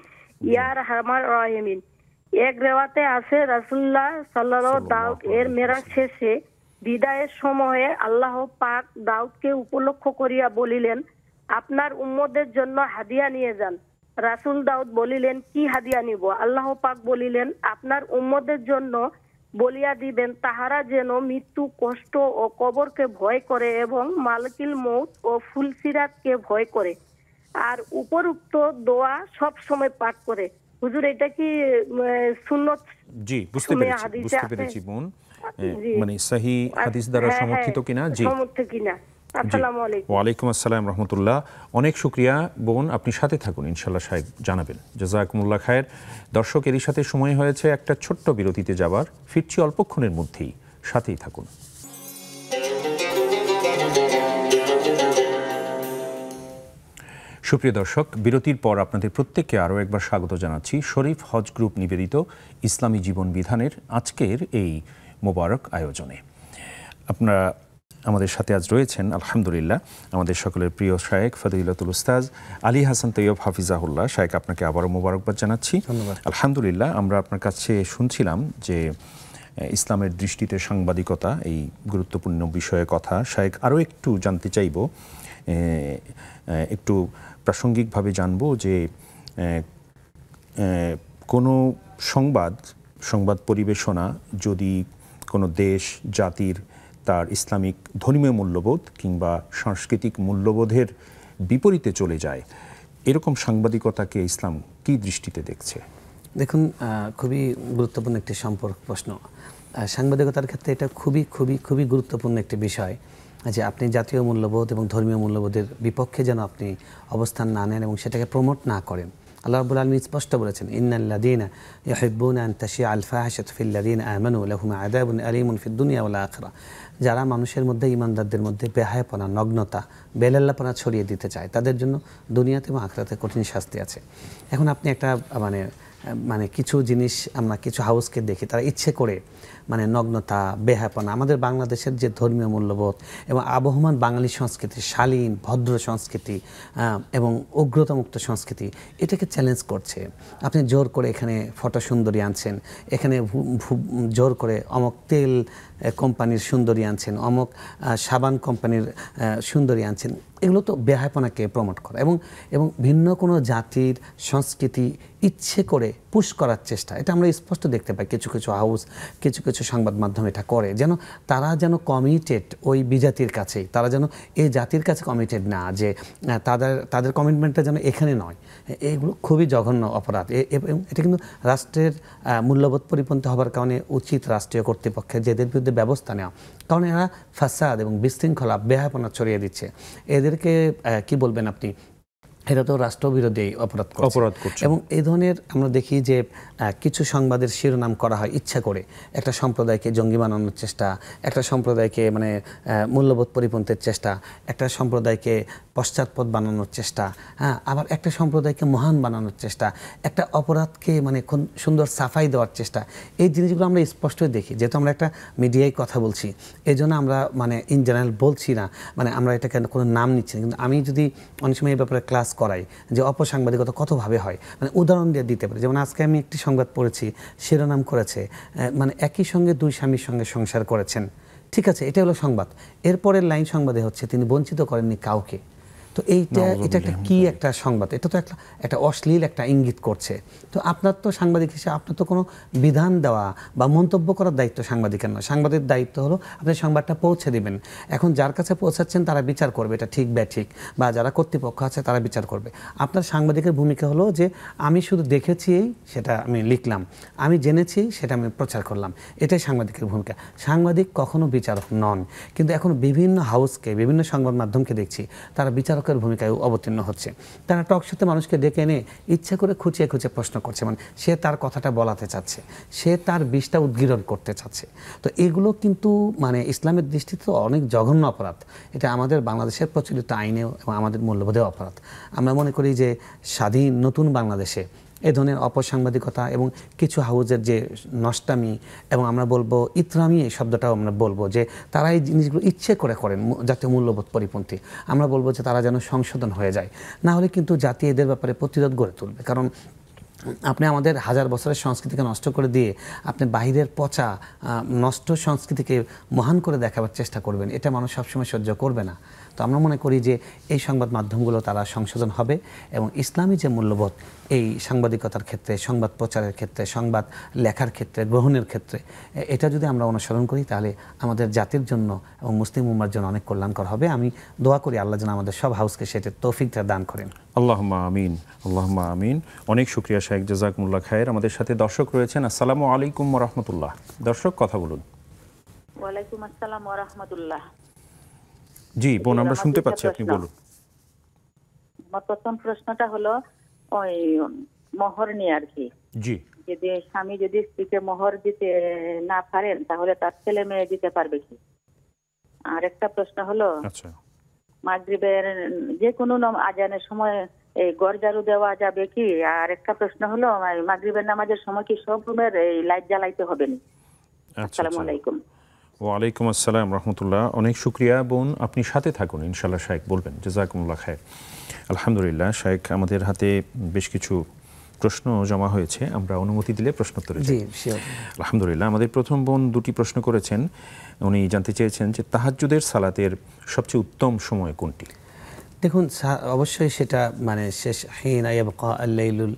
ইয়া রহমান রহিমিন। এক রেওয়াতে আছে রাসূলুল্লাহ সাল্লাল্লাহু দাউদ এর মেরাজ শেষে বিদায়ের সময়ে আল্লাহ পাক দাউদকে উপলক্ষ করিয়া বলিলেন, আপনার উম্মতের জন্য হাদিয়া নিয়ে যান। রাসূল দাউদ বলিলেন, কি হাদিয়া নিব? আল্লাহ পাক বলিলেন, আপনার উম্মতের জন্য বলিয়া দিবেন তাহারা যেন মৃত্যু, কষ্ট ও কবরকে ভয় করে এবং মালিকুল মউত ও ফুলসিরাতকে ভয় করে, আর উপরোক্ত দোয়া সব সময় পাঠ করে। হুজুর, এটা কি সুন্নত? জি, বুঝতে পেরেছি বোন, মানে সহিহ হাদিস দ্বারা সমর্থিত কিনা? জি, সমর্থিত কিনা। আসসালামু আলাইকুম। ওয়ালাইকুম আসসালাম রহমতুল্লাহ। অনেক শুক্রিয়া বোন, আপনি সাথে থাকুন, ইনশাল্লাহ সাহেব জানাবেন। জাযাকুমুল্লাহ খায়ের। দর্শক, এরই সাথে সময় হয়েছে একটা ছোট্ট বিরতিতে যাবার, ফিরছি অল্পক্ষণের মধ্যেই, সাথেই থাকুন। সুপ্রিয় দর্শক, বিরতির পর আপনাদের প্রত্যেককে আরও একবার স্বাগত জানাচ্ছি শরীফ হজ গ্রুপ নিবেদিত ইসলামী জীবন বিধানের আজকের এই মোবারক আয়োজনে। আপনারা আমাদের সাথে আজ রয়েছেন আলহামদুলিল্লাহ আমাদের সকলের প্রিয় শায়েখ ফদিলাতুল উস্তাজ আলী হাসান তৈয়ব হাফিজাহুল্লাহ। শায়েখ, আপনাকে আবারও মোবারকবাদ জানাচ্ছি। আলহামদুলিল্লাহ, আমরা আপনার কাছে শুনছিলাম যে ইসলামের দৃষ্টিতে সাংবাদিকতা, এই গুরুত্বপূর্ণ বিষয়ে কথা। শায়েখ, আরও একটু জানতে চাইব, একটু প্রাসঙ্গিকভাবে জানব যে কোনো সংবাদ পরিবেশনা যদি কোনো দেশ জাতির তার ইসলামিক ধর্মীয় মূল্যবোধ কিংবা সাংস্কৃতিক মূল্যবোধের বিপরীতে চলে যায়, এরকম সাংবাদিকতাকে ইসলাম কী দৃষ্টিতে দেখছে? দেখুন, খুবই গুরুত্বপূর্ণ একটি সম্পর্ক প্রশ্ন। সাংবাদিকতার ক্ষেত্রে এটা খুবই খুবই খুবই গুরুত্বপূর্ণ একটি বিষয় যে আপনি জাতীয় মূল্যবোধ এবং ধর্মীয় মূল্যবোধের বিপক্ষে যেন আপনি অবস্থান না নেন এবং সেটাকে প্রমোট না করেন। আল্লাহ রাব্বুল আলামিন স্পষ্ট বলেছেন, ইন্নাল্লাযীনা ইউহিব্বুনা আন তাশিআ আল ফাহিশাতু ফিল্লাযীনা আমানু লাহুম আযাবুন আলীমুন ফিদ দুনিয়া ওয়াল আখিরাহ। যারা মানুষের মধ্যে, ঈমানদারদের মধ্যে বেহায়াপনা, নগ্নতা, বেলাল্লাপনা ছড়িয়ে দিতে চায়, তাদের জন্য দুনিয়াতে এবং আখিরাতে কঠিন শাস্তি আছে। এখন আপনি একটা মানে কিছু জিনিস, আমরা কিছু হাউসকে দেখি, তারা ইচ্ছে করে মানে নগ্নতা, বেহায়াপনা, আমাদের বাংলাদেশের যে ধর্মীয় মূল্যবোধ এবং আবহমান বাঙালি সংস্কৃতি, শালীন ভদ্র সংস্কৃতি এবং উগ্রতামুক্ত সংস্কৃতি, এটাকে চ্যালেঞ্জ করছে। আপনি জোর করে এখানে ফটো সুন্দরী আনছেন, এখানে জোর করে অমক তেল কোম্পানির সুন্দরী আনছেন, অমক সাবান কোম্পানির সুন্দরী আনছেন। এগুলো তো বেহায়াপনাকে প্রমোট করা এবং ভিন্ন কোনো জাতির সংস্কৃতি ইচ্ছে করে পুশ করার চেষ্টা, এটা আমরা স্পষ্ট দেখতে পাই। কিছু কিছু হাউস, কিছু কিছু সংবাদ মাধ্যম এটা করে, যেন তারা যেন কমিটেড ওই বিজাতির কাছেই, তারা যেন এই জাতির কাছে কমিটেড না, যে তাদের কমিটমেন্টটা যেন এখানে নয়। এগুলো খুবই জঘন্য অপরাধ এবং এটা কিন্তু রাষ্ট্রের মূল্যবোধ পরিপন্থী হবার কারণে উচিত রাষ্ট্রীয় কর্তৃপক্ষের যেদের বিরুদ্ধে ব্যবস্থা নেওয়া, কারণ এরা ফাসাদ এবং বিশৃঙ্খলা, বেহায়াপনা ছড়িয়ে দিচ্ছে। এদেরকে কি বলবেন আপনি, এটা তো রাষ্ট্রবিরোধী অপরাধ করছে। এবং এই ধরনের আমরা দেখি যে কিছু সংবাদের শিরোনাম করা হয় ইচ্ছা করে, একটা সম্প্রদায়কে জঙ্গি বানানোর চেষ্টা, একটা সম্প্রদায়কে মানে মূল্যবোধ পরিপন্থীর চেষ্টা, একটা সম্প্রদায়কে পশ্চাৎপদ বানানোর চেষ্টা, হ্যাঁ, আবার একটা সম্প্রদায়কে মহান বানানোর চেষ্টা, একটা অপরাধকে মানে সুন্দর সাফাই দেওয়ার চেষ্টা। এই জিনিসগুলো আমরা স্পষ্টই দেখি। যেহেতু আমরা একটা মিডিয়ায় কথা বলছি, এই জন্য আমরা মানে ইন জেনারেল বলছি না, মানে আমরা এটাকে কোনো নাম নিচ্ছি না। কিন্তু আমি যদি অনেক সময় এই ব্যাপারে ক্লাস করাই যে অপসাংবাদিকতা কতভাবে হয়, মানে উদাহরণ দিয়ে দিতে পারি। যেমন আজকে আমি একটি সংবাদ পড়েছি, শিরোনাম করেছে মানে একই সঙ্গে দুই স্বামীর সঙ্গে সংসার করেছেন, ঠিক আছে, এটা হলো সংবাদ। এরপরের লাইন সংবাদে হচ্ছে তিনি বঞ্চিত করেননি কাউকে। তো এটা একটা কি একটা সংবাদ, এটা তো একটা অশ্লীল একটা ইঙ্গিত করছে। তো আপনার তো সাংবাদিক হিসেবে আপনার তো কোনো বিধান দেওয়া বা মন্তব্য করার দায়িত্ব সাংবাদিকের নয়। সাংবাদিকের দায়িত্ব হলো আপনি সংবাদটা পৌঁছে দিবেন। এখন যার কাছে পৌঁছাচ্ছেন তারা বিচার করবে এটা ঠিক ব্যাঠিক, বা যারা কর্তৃপক্ষ আছে তারা বিচার করবে। আপনার সাংবাদিকের ভূমিকা হলো যে আমি শুধু দেখেছি সেটা আমি লিখলাম, আমি জেনেছি সেটা আমি প্রচার করলাম, এটাই সাংবাদিকের ভূমিকা। সাংবাদিক কখনো বিচারক নন, কিন্তু এখন বিভিন্ন হাউসকে, বিভিন্ন সংবাদ মাধ্যমকে দেখছি তারা বিচারকের ভূমিকায় অবতীর্ণ হচ্ছে। তারা টক শোতে মানুষকে ডেকে এনে ইচ্ছে করে খুঁচিয়ে খুঁচিয়ে প্রশ্ন করছে, মানে সে তার কথাটা বলাতে চাচ্ছে, সে তার বিষটা উদ্গীরণ করতে চাচ্ছে। তো এগুলো কিন্তু মানে ইসলামের দৃষ্টিতে অনেক জঘন্য অপরাধ। এটা আমাদের বাংলাদেশের প্রচলিত আইনেও এবং আমাদের মূল্যবোধেও অপরাধ। আমরা মনে করি যে স্বাধীন নতুন বাংলাদেশে এই ধরনের অপসাংবাদিকতা এবং কিছু হাউজের যে নষ্টামি এবং আমরা বলবো ইতরামি, এই শব্দটাও আমরা বলবো যে তারা এই জিনিসগুলো ইচ্ছে করে করেন জাতীয় মূল্যবোধ পরিপন্থী। আমরা বলবো যে তারা যেন সংশোধন হয়ে যায়, না হলে কিন্তু জাতি এদের ব্যাপারে প্রতিরোধ গড়ে তুলবে। কারণ আপনি আমাদের হাজার বছরের সংস্কৃতিকে নষ্ট করে দিয়ে আপনি বাহিরের পচা নষ্ট সংস্কৃতিকে মহান করে দেখাবার চেষ্টা করবেন, এটা মানুষ সবসময় সহ্য করবে না। তো আমরা মনে করি যে এই সংবাদ মাধ্যমগুলো তারা সংশোধন হবে এবং ইসলামী যে মূল্যবোধ এই সাংবাদিকতার ক্ষেত্রে, সংবাদ প্রচারের ক্ষেত্রে, সংবাদ লেখার ক্ষেত্রে, গ্রহণের ক্ষেত্রে, এটা যদি আমরা অনুসরণ করি তাহলে আমাদের জাতির জন্য এবং মুসলিম উম্মার জন্য অনেক কল্যাণকর হবে। আমি দোয়া করি আল্লাহ যেন আমাদের সব হাউসকে সেটার তৌফিকটা দান করেন। আল্লাহুম্মা আমিন, আল্লাহুম্মা আমিন। অনেক শুকরিয়া শাইখ, জাযাকুমুল্লাহ খায়ের। আমাদের সাথে দর্শক রয়েছেন। আসসালামু আলাইকুম ওয়া রাহমাতুল্লাহ। দর্শক কথা বলুন। ওয়ালাইকুম আসসালাম ওয়া রাহমাতুল্লাহ। জি বোন, আমরা শুনতে পাচ্ছি, আপনি বলুন। আমার প্রথম প্রশ্নটা হলো ওই মোহর নিয়ে আর কি। জি। যদি স্বামী যদি স্ত্রীকে মোহর দিতে না পারেন তাহলে তার ছেলে মেয়ে দিতে পারবে কি? আর একটা প্রশ্ন হলো, আচ্ছা, মাগরিবের যে কোনো আজানের সময় এই ঘর ঝাড়ু দেওয়া যাবে কি? আর একটা প্রশ্ন হলো, মাগরিবের নামাজের সময় কি সব রুমের এই লাইট জ্বালাইতে হবে না? আসসালামু আলাইকুম। ওয়ালাইকুম আসসালাম রহমতুল্লাহ। অনেক শুকরিয়া বোন, আপনি সাথে থাকুন, ইনশাল্লাহ শাইখ বলবেন। জাযাকুমুল্লাহ খায়ের। আলহামদুলিল্লাহ শাইখ, আমাদের হাতে বেশ কিছু প্রশ্ন জমা হয়েছে, আমরা অনুমতি দিলে প্রশ্নোত্তরে যাই। আলহামদুলিল্লাহ। আমাদের প্রথম বোন দুটি প্রশ্ন করেছেন। উনি জানতে চেয়েছেন যে তাহাজ্জুদের সালাতের সবচেয়ে উত্তম সময় কোনটি? দেখুন, অবশ্যই সেটা মানে শেষ হিনা ইয়াবকা আল-লাইলুল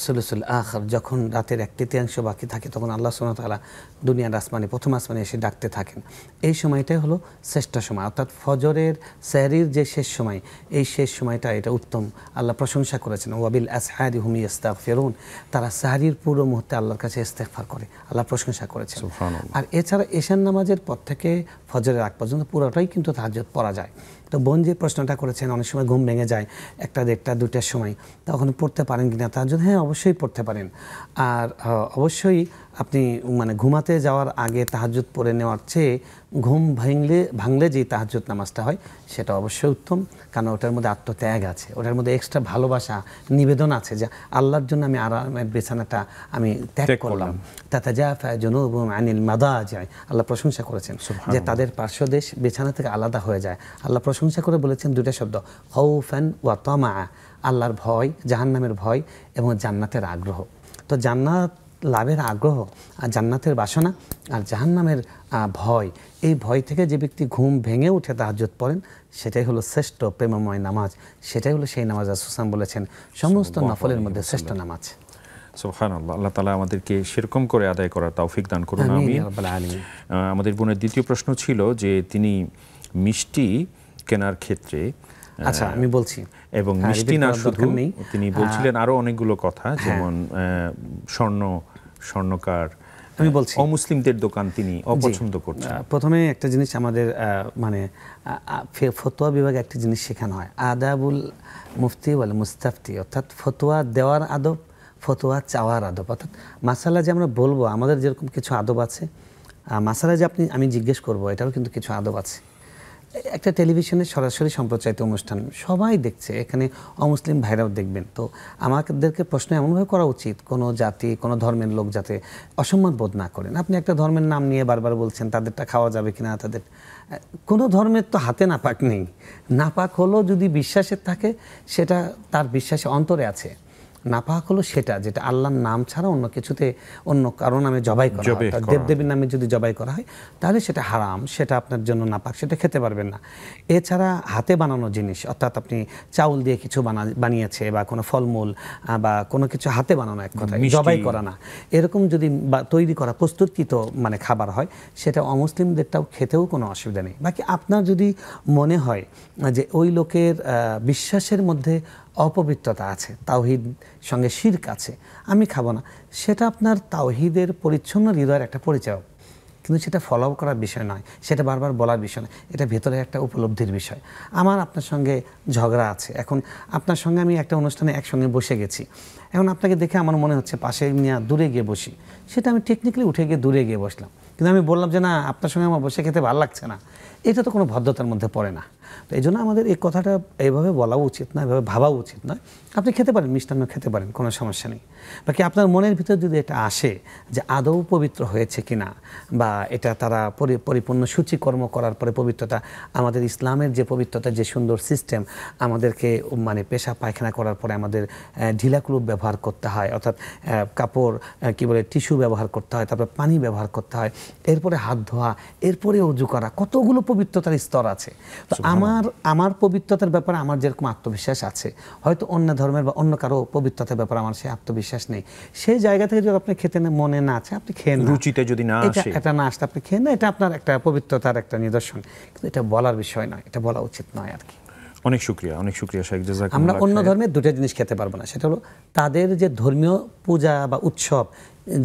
সুলুসুল আখির, যখন রাতের 1/3 বাকি থাকে তখন আল্লাহ সুবহানাহু ওয়া তাআলা দুনিয়ার আসমানে, প্রথম আসমানে এসে ডাকতে থাকেন। এই সময়টাই হলো শ্রেষ্ঠ সময়, অর্থাৎ ফজরের সেহরির যে শেষ সময়, এই শেষ সময়টা এটা উত্তম। আল্লাহ প্রশংসা করেছেন, ওয়াবিল আসহারি হুম ইস্তাগফিরুন, তারা সেহরির পুরো মুহূর্তে আল্লাহর কাছে ইস্তেগফার করে, আল্লাহ প্রশংসা করেছেন। আর এছাড়া এশার নামাজের পর থেকে ফজরের আগ পর্যন্ত পুরোটাই কিন্তু তাহাজ্জুদ পড়া যায়। তো বোন যে প্রশ্নটা করেছেন, অনেক সময় ঘুম ভেঙে যায় 1টা, 1:30, 2টার সময়, তখন পড়তে পারেন কিনা তাহাজ্জুদ? হ্যাঁ, অবশ্যই পড়তে পারেন। আর অবশ্যই আপনি মানে ঘুমাতে যাওয়ার আগে তাহাজ্জুদ পড়ে নেওয়ার চেয়ে ঘুম ভাঙলে যেই তাহাজ্জুদ নামাজটা হয় সেটা অবশ্যই উত্তম, কারণ ওটার মধ্যে আত্মত্যাগ আছে, ওটার মধ্যে এক্সট্রা ভালোবাসা, নিবেদন আছে যে আল্লাহর জন্য আমি আরামের বিছানাটা আমি ত্যাগ করলাম। তাতাজাফা জুনুবুহুম আনিল মাদাজি', আল্লাহ প্রশংসা করেছেন যে তাদের পার্শ্বদেশ বিছানা থেকে আলাদা হয়ে যায়। আল্লাহ প্রশংসা করে বলেছেন দুটো শব্দ, খাউফান ওয়া তামা, আল্লাহর ভয়, জাহান্নামের ভয় এবং জান্নাতের আগ্রহ। তো জান্নাত লাভের আগ্রহ আর জান্নাতের বাসনা আর জাহান্নামের ভয়, এই ভয় থেকে যে ব্যক্তি ঘুম ভেঙে উঠে তাহাজ্জুদ পড়েন সেটাই হলো শ্রেষ্ঠ প্রেমময় নামাজ, সেটাই হলো সেই নামাজ রাসূল সাল্লাল্লাহু আলাইহি ওয়াসাল্লাম বলেছেন সমস্ত নফলের মধ্যে শ্রেষ্ঠ নামাজ। সুবহানাল্লাহ। আল্লাহ তাআলা আমাদেরকে সেরকম করে আদায় করার তৌফিক দান করুন, আমিন ইয়া রাব্বাল আলামিন। আমাদের বোনের দ্বিতীয় প্রশ্ন ছিল যে তিনি মিষ্টি কেনার ক্ষেত্রে, আচ্ছা আমি বলছি, এবং মিষ্টি না শুধু, তিনি বলছিলেন আরো অনেকগুলো কথা, যেমন স্বর্ণকার, আমি বলছি অমুসলিমদের দোকান তিনি অপছন্দ করছেন। প্রথমে একটা জিনিস আমাদের মানে ফতোয়া বিভাগে একটা জিনিস শেখানো হয়, আদাবুল মুফতি ওয়াল মুস্তাফতি, অর্থাৎ ফতোয়া দেওয়ার আদব, ফতোয়া চাওয়ার আদব। অর্থাৎ মাসালা যে আমরা বলবো, আমাদের যেরকম কিছু আদব আছে, মাসালা যে আমি জিজ্ঞেস করবো, এটারও কিন্তু কিছু আদব আছে। একটা টেলিভিশনে সরাসরি সম্প্রচারিত অনুষ্ঠান সবাই দেখছে, এখানে অমুসলিম ভাইরাও দেখবেন। তো আমাদেরকে প্রশ্ন এমনভাবে করা উচিত, কোনো জাতি, কোনো ধর্মের লোক যাতে অসম্মান বোধ না করেন। আপনি একটা ধর্মের নাম নিয়ে বারবার বলছেন তাদেরটা খাওয়া যাবে কিনা, তাদের কোনো ধর্মের তো হাতে নাপাক নেই। নাপাক হলো যদি বিশ্বাসের থাকে, সেটা তার বিশ্বাসে অন্তরে আছে। নাপাক হলো সেটা যেটা আল্লাহর নাম ছাড়া অন্য কিছুতে, অন্য কারো নামে জবাই করা হয়, দেবদেবীর নামে যদি জবাই করা হয় তাহলে সেটা হারাম, সেটা আপনার জন্য নাপাক, সেটা খেতে পারবেন না। এছাড়া হাতে বানানো জিনিস, অর্থাৎ আপনি চাউল দিয়ে কিছু বানিয়েছে বা কোনো ফলমূল বা কোনো কিছু হাতে বানানো, এক কথায় জবাই করা না, এরকম যদি তৈরি করা প্রস্তুতকৃত মানে খাবার হয়, সেটা অমুসলিমদেরটাও খেতেও কোনো অসুবিধা নেই। বাকি আপনার যদি মনে হয় যে ওই লোকের বিশ্বাসের মধ্যে অপবিত্রতা আছে, তাওহীদ সঙ্গে শিরক আছে, আমি খাবো না, সেটা আপনার তাওহীদের পরিচ্ছন্ন হৃদয়ের একটা পরিচয়, কিন্তু সেটা ফলো করার বিষয় নয়, সেটা বারবার বলার বিষয় নয়, এটা ভেতরে একটা উপলব্ধির বিষয়। আমার আপনার সঙ্গে ঝগড়া আছে, এখন আপনার সঙ্গে আমি একটা অনুষ্ঠানে একসঙ্গে বসে গেছি, এখন আপনাকে দেখে আমার মনে হচ্ছে পাশে নিয়ে দূরে গিয়ে বসি, সেটা আমি টেকনিক্যালি উঠে গিয়ে দূরে গিয়ে বসলাম, কিন্তু আমি বললাম যে না, আপনার সঙ্গে আমার বসে খেতে ভালো লাগছে না, এটা তো কোনো ভদ্রতার মধ্যে পড়ে না। তো এই জন্য আমাদের এই কথাটা এইভাবে বলা উচিত না, এভাবে ভাবা উচিত নয়। আপনি খেতে পারেন, মিষ্টান্ন খেতে পারেন, কোনো সমস্যা নেই। বাকি আপনার মনের ভিতর যদি এটা আসে যে আদৌ পবিত্র হয়েছে কিনা, বা এটা তারা পরিপূর্ণ সূচিকর্ম করার পরে পবিত্রতা, আমাদের ইসলামের যে পবিত্রতা, যে সুন্দর সিস্টেম, আমাদেরকে মানে পেশাব পায়খানা করার পরে আমাদের ঢিলা ক্লুব ব্যবহার করতে হয়, অর্থাৎ কাপড় কি বলে টিস্যু ব্যবহার করতে হয়, তারপর পানি ব্যবহার করতে হয়, এরপরে হাত ধোয়া, এরপরে অজু করা, কতগুলো পবিত্রতার স্তর আছে। তো আমার পবিত্রতার ব্যাপারে আমার যেরকম আত্মবিশ্বাস আছে, হয়তো অন্য ধর্মের বা অন্য কারো পবিত্রতার ব্যাপারে আমার সেই আত্মবিশ্বাস নেই। সেই জায়গা থেকে যদি আপনি খেতে মনে না আছে, আপনি খেয়ে না, রুচিতে যদি না আসে, এটা না আসতে আপনি খেয়ে না, এটা আপনার একটা পবিত্রতার একটা নিদর্শন। কিন্তু এটা বলার বিষয় নয়, এটা বলা উচিত নয় আর কি। অনেক শুকরিয়া শেখ জাযাকুমুল্লাহ। আমরা অন্য ধর্মের দুটো জিনিস খেতে পারবো না, সেটা হলো তাদের যে ধর্মীয় পূজা বা উৎসব,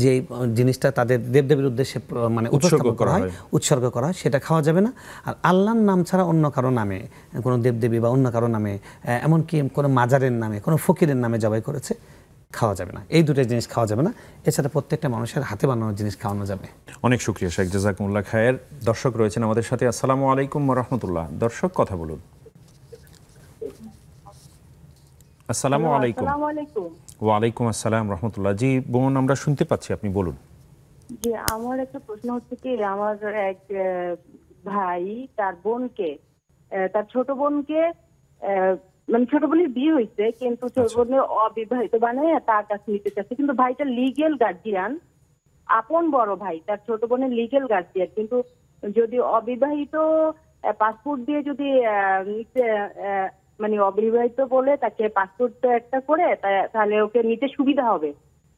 যে জিনিসটা তাদের দেবদেবীর উদ্দেশ্যে মানে উৎসর্গ করা হয়, সেটা খাওয়া যাবে না। আর আল্লাহর নাম ছাড়া অন্য কারো নামে, কোনো দেবদেবী বা অন্য কারো নামে, এমনকি কোনো মাজারের নামে, কোনো ফকিরের নামে জবাই করেছে, খাওয়া যাবে না। এই দুটো জিনিস খাওয়া যাবে না। এছাড়া প্রত্যেকটা মানুষের হাতে বানানো জিনিস খাওয়ানো যাবে। অনেক শুকরিয়া শেখ জাযাকুমুল্লাহ খায়ের। দর্শক রয়েছেন আমাদের সাথে। আসসালামু আলাইকুম ওয়া রাহমাতুল্লাহ। দর্শক কথা বলুন। আসসালামু আলাইকুম। ওয়া আলাইকুম আসসালাম রাহমাতুল্লাহ। জি বোন, আমরা শুনতে পাচ্ছি, আপনি বলুন। জি, আমার একটা প্রশ্ন হচ্ছে কি, আমার এক ভাই তার বোনকে, তার ছোট বোনকে, মানে ছোট বোনের বিয়ে হয়েছে, কিন্তু ছোট বোনের অবিবাহিত বানায় তার কাছে নিতে চাচ্ছে। কিন্তু ভাইটা লিগেল গার্জিয়ান, আপন বড় ভাই, তার ছোট বোনের লিগেল গার্জিয়ান। কিন্তু যদি অবিবাহিত পাসপোর্ট দিয়ে যদি নিতে, মানে অবিবাহিত বলে তাকে পাসপোর্ট একটা করে, তাহলে ওকে নিতে সুবিধা হবে।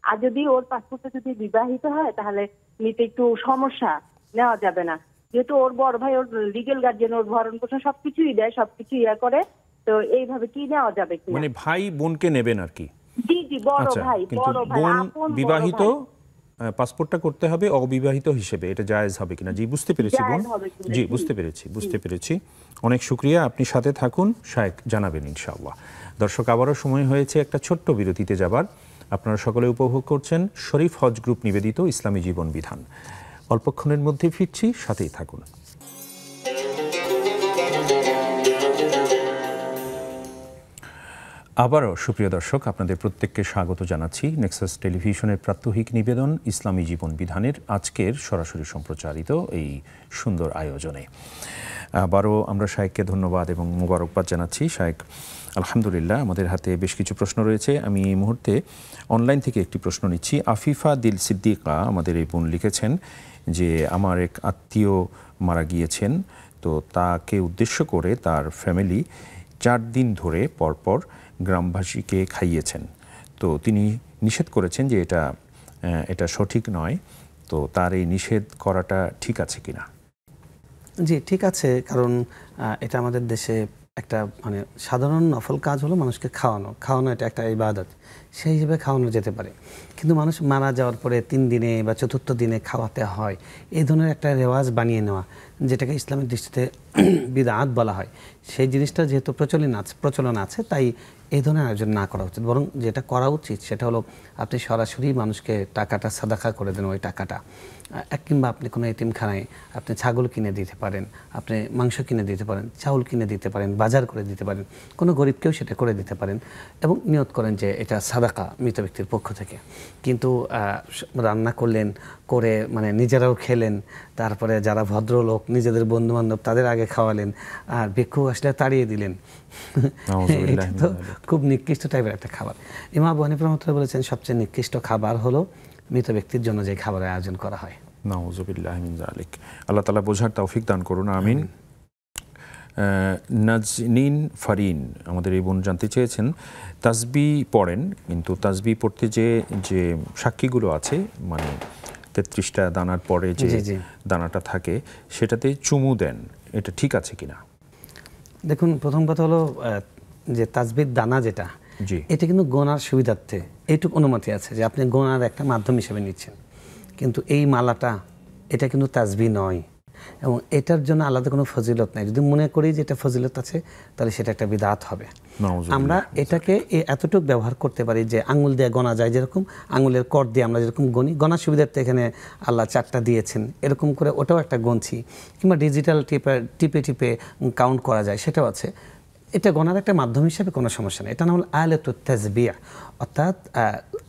আর যদি ওর পাসপোর্টটা যদি বিবাহিত হয়, তাহলে নিতে একটু সমস্যা, নেওয়া যাবে না। যেহেতু ওর বড় ভাই, ওর লিগেল গার্জিয়ান, ওর ভরণ পোষণ সবকিছুই দেয়, সবকিছু করে। তো এইভাবে কি নেওয়া যাবে কি? মানে ভাই বোনকে নেবেন আর কি? জি, বড় ভাই, বড় ভাই, বোন বিবাহিত, পাসপোর্টটা করতে হবে অবিবাহিত হিসেবে, এটা জায়েজ হবে কিনা? জি, বুঝতে পেরেছি বোন। জি, বুঝতে পেরেছি। অনেক শুকরিয়া, আপনি সাথে থাকুন, শায়েখ জানাবেন ইনশাআল্লাহ। দর্শক, আবারও সময় হয়েছে একটা ছোট্ট বিরতিতে যাবার। আপনারা সকলে উপভোগ করছেন শরীফ হজ গ্রুপ নিবেদিত ইসলামী জীবন বিধান। অল্পক্ষণের মধ্যে ফিরছি, সাথেই থাকুন। আবারও সুপ্রিয় দর্শক, আপনাদের প্রত্যেককে স্বাগত জানাচ্ছি নেক্সাস টেলিভিশনের প্রাত্যহিক নিবেদন ইসলামী জীবন বিধানের আজকের সরাসরি সম্প্রচারিত এই সুন্দর আয়োজনে। আবারও আমরা শায়েখকে ধন্যবাদ এবং মোবারকবাদ জানাচ্ছি। শায়েখ, আলহামদুলিল্লাহ, আমাদের হাতে বেশ কিছু প্রশ্ন রয়েছে। আমি এই মুহূর্তে অনলাইন থেকে একটি প্রশ্ন নিচ্ছি। আফিফা দিল সিদ্দিকা আমাদের এই বোন লিখেছেন যে আমার এক আত্মীয় মারা গিয়েছেন, তো তাকে উদ্দেশ্য করে তার ফ্যামিলি 4 দিন ধরে পরপর গ্রামবাসীকে খাইয়েছেন। তো তিনি নিষেধ করেছেন যে এটা সঠিক নয়। তো তার এই নিষেধ করাটা ঠিক আছে কিনা? জি, ঠিক আছে, কারণ এটা আমাদের দেশে একটা মানে সাধারণ নফল কাজ হলো মানুষকে খাওয়ানো, এটা একটা ইবাদত, সেই হিসেবে খাওয়ানো যেতে পারে। কিন্তু মানুষ মারা যাওয়ার পরে 3 দিনে বা 4th দিনে খাওয়াতে হয়, এই ধরনের একটা রেওয়াজ বানিয়ে নেওয়া, যেটাকে ইসলামের দৃষ্টিতে বিদআত বলা হয়, সেই জিনিসটা যেহেতু প্রচলন আছে, তাই এই ধরনের আয়োজন না করা উচিত। বরং যেটা করা উচিত সেটা হলো আপনি সরাসরি মানুষকে টাকাটা সাদাকা করে দেন। ওই টাকাটা কিংবা আপনি কোনো এতিমখানায় আপনি ছাগল কিনে দিতে পারেন, আপনি মাংস কিনে দিতে পারেন, চাউল কিনে দিতে পারেন, বাজার করে দিতে পারেন, কোনো গরিবকেও সেটা করে দিতে পারেন এবং নিয়ত করেন যে এটা সাদাকা মৃত ব্যক্তির পক্ষ থেকে। কিন্তু রান্না করলেন, করে মানে নিজেরাও খেলেন, তারপরে যারা ভদ্রলোক নিজেদের বন্ধুবান্ধব তাদের আগে খাওয়ালেন, আর ভিক্ষুক আসলে তাড়িয়ে দিলেন, এটা তো খুব নিকৃষ্ট টাইপের একটা খাবার। ইমাম আবু হানিফা রাহমাতুল্লাহ বলেছেন সবচেয়ে নিকৃষ্ট খাবার হলো মৃত ব্যক্তির জন্য যে খাবারের আয়োজন করা হয়। নাউযুবিল্লাহি মিন যালিক। আল্লাহ তাআলা বোঝার তৌফিক দান করুন, আমিন। নাজনীন ফারিন আমাদের এই বোন জানতে চেয়েছেন, তাসবিহ পড়েন, কিন্তু তাসবিহ পড়তে যে সাক্ষীগুলো আছে, মানে 33টা দানার পরে যে দানাটা থাকে, সেটাতে চুমু দেন, এটা ঠিক আছে কিনা? দেখুন, প্রথম কথা হলো যে তাসবিহর দানা যেটা, এটা কিন্তু গোনার সুবিধার্থে এইটুকু অনুমতি আছে যে আপনি গোনার একটা মাধ্যম হিসেবে নিচ্ছেন, কিন্তু এই মালাটা এটা কিন্তু তাসবিহ নয়। এবং এটার জন্য আলাদা কোনো ফজিলত নাই। যদি মনে করি যে এটা ফজিলত আছে তাহলে সেটা একটা বিদআত হবে। আমরা এটাকে এতটুকু ব্যবহার করতে পারি যে আঙুল দিয়ে গোনা যায়, যেরকম আঙুলের কর দিয়ে আমরা যেরকম গণি, গণার সুবিধার্থে এখানে আল্লাহ 4টা দিয়েছেন, এরকম করে ওটাও একটা গণছি, কিংবা ডিজিটাল টিপে টিপে কাউন্ট করা যায়, সেটাও আছে। এটা গণার একটা মাধ্যম হিসেবে কোনো সমস্যা নেই। এটা নাম হল আয়াতুত তাসবিহ, অর্থাৎ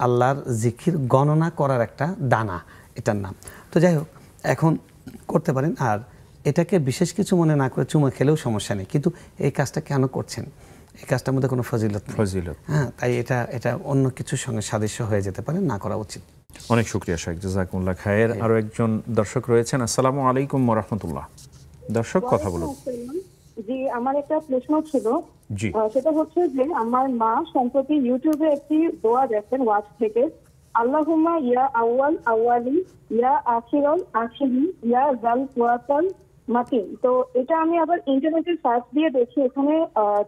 আল্লাহর জিকির গণনা করার একটা দানা, এটার নাম। তো যাই হোক, এখন করতে পারেন। আর এটাকে বিশেষ কিছু মনে না করে চুমা খেলেও সমস্যা নেই, কিন্তু এই কাজটা কেন করছেন? এই কাজটার মধ্যে কোনো ফজিলত নেই। হ্যাঁ, তাই এটা অন্য কিছুর সঙ্গে সাদৃশ্য হয়ে যেতে পারে, না করা উচিত। অনেক শুকরিয়া শেখ, জাযাকুমুল্লাহ খায়ের। আরো একজন দর্শক রয়েছেন। আসসালামু আলাইকুম ওয়া রাহমাতুল্লাহ। দর্শক, কথা বলুন। জি, আমার একটা প্রশ্ন ছিল। জি। সেটা হচ্ছে যে আমার মা সম্প্রতি ইউটিউবে একটি দোয়া দেখেন ওয়াজ থেকে, আল্লাহুম্মা ইয়া আউয়াল আউয়ালি ইয়া আখিরাল আখিরি ইয়া জাল কুওয়াতাল মাতিন। তো এটা আমি আবার ইন্টারনেটে সার্চ দিয়ে দেখি, এখানে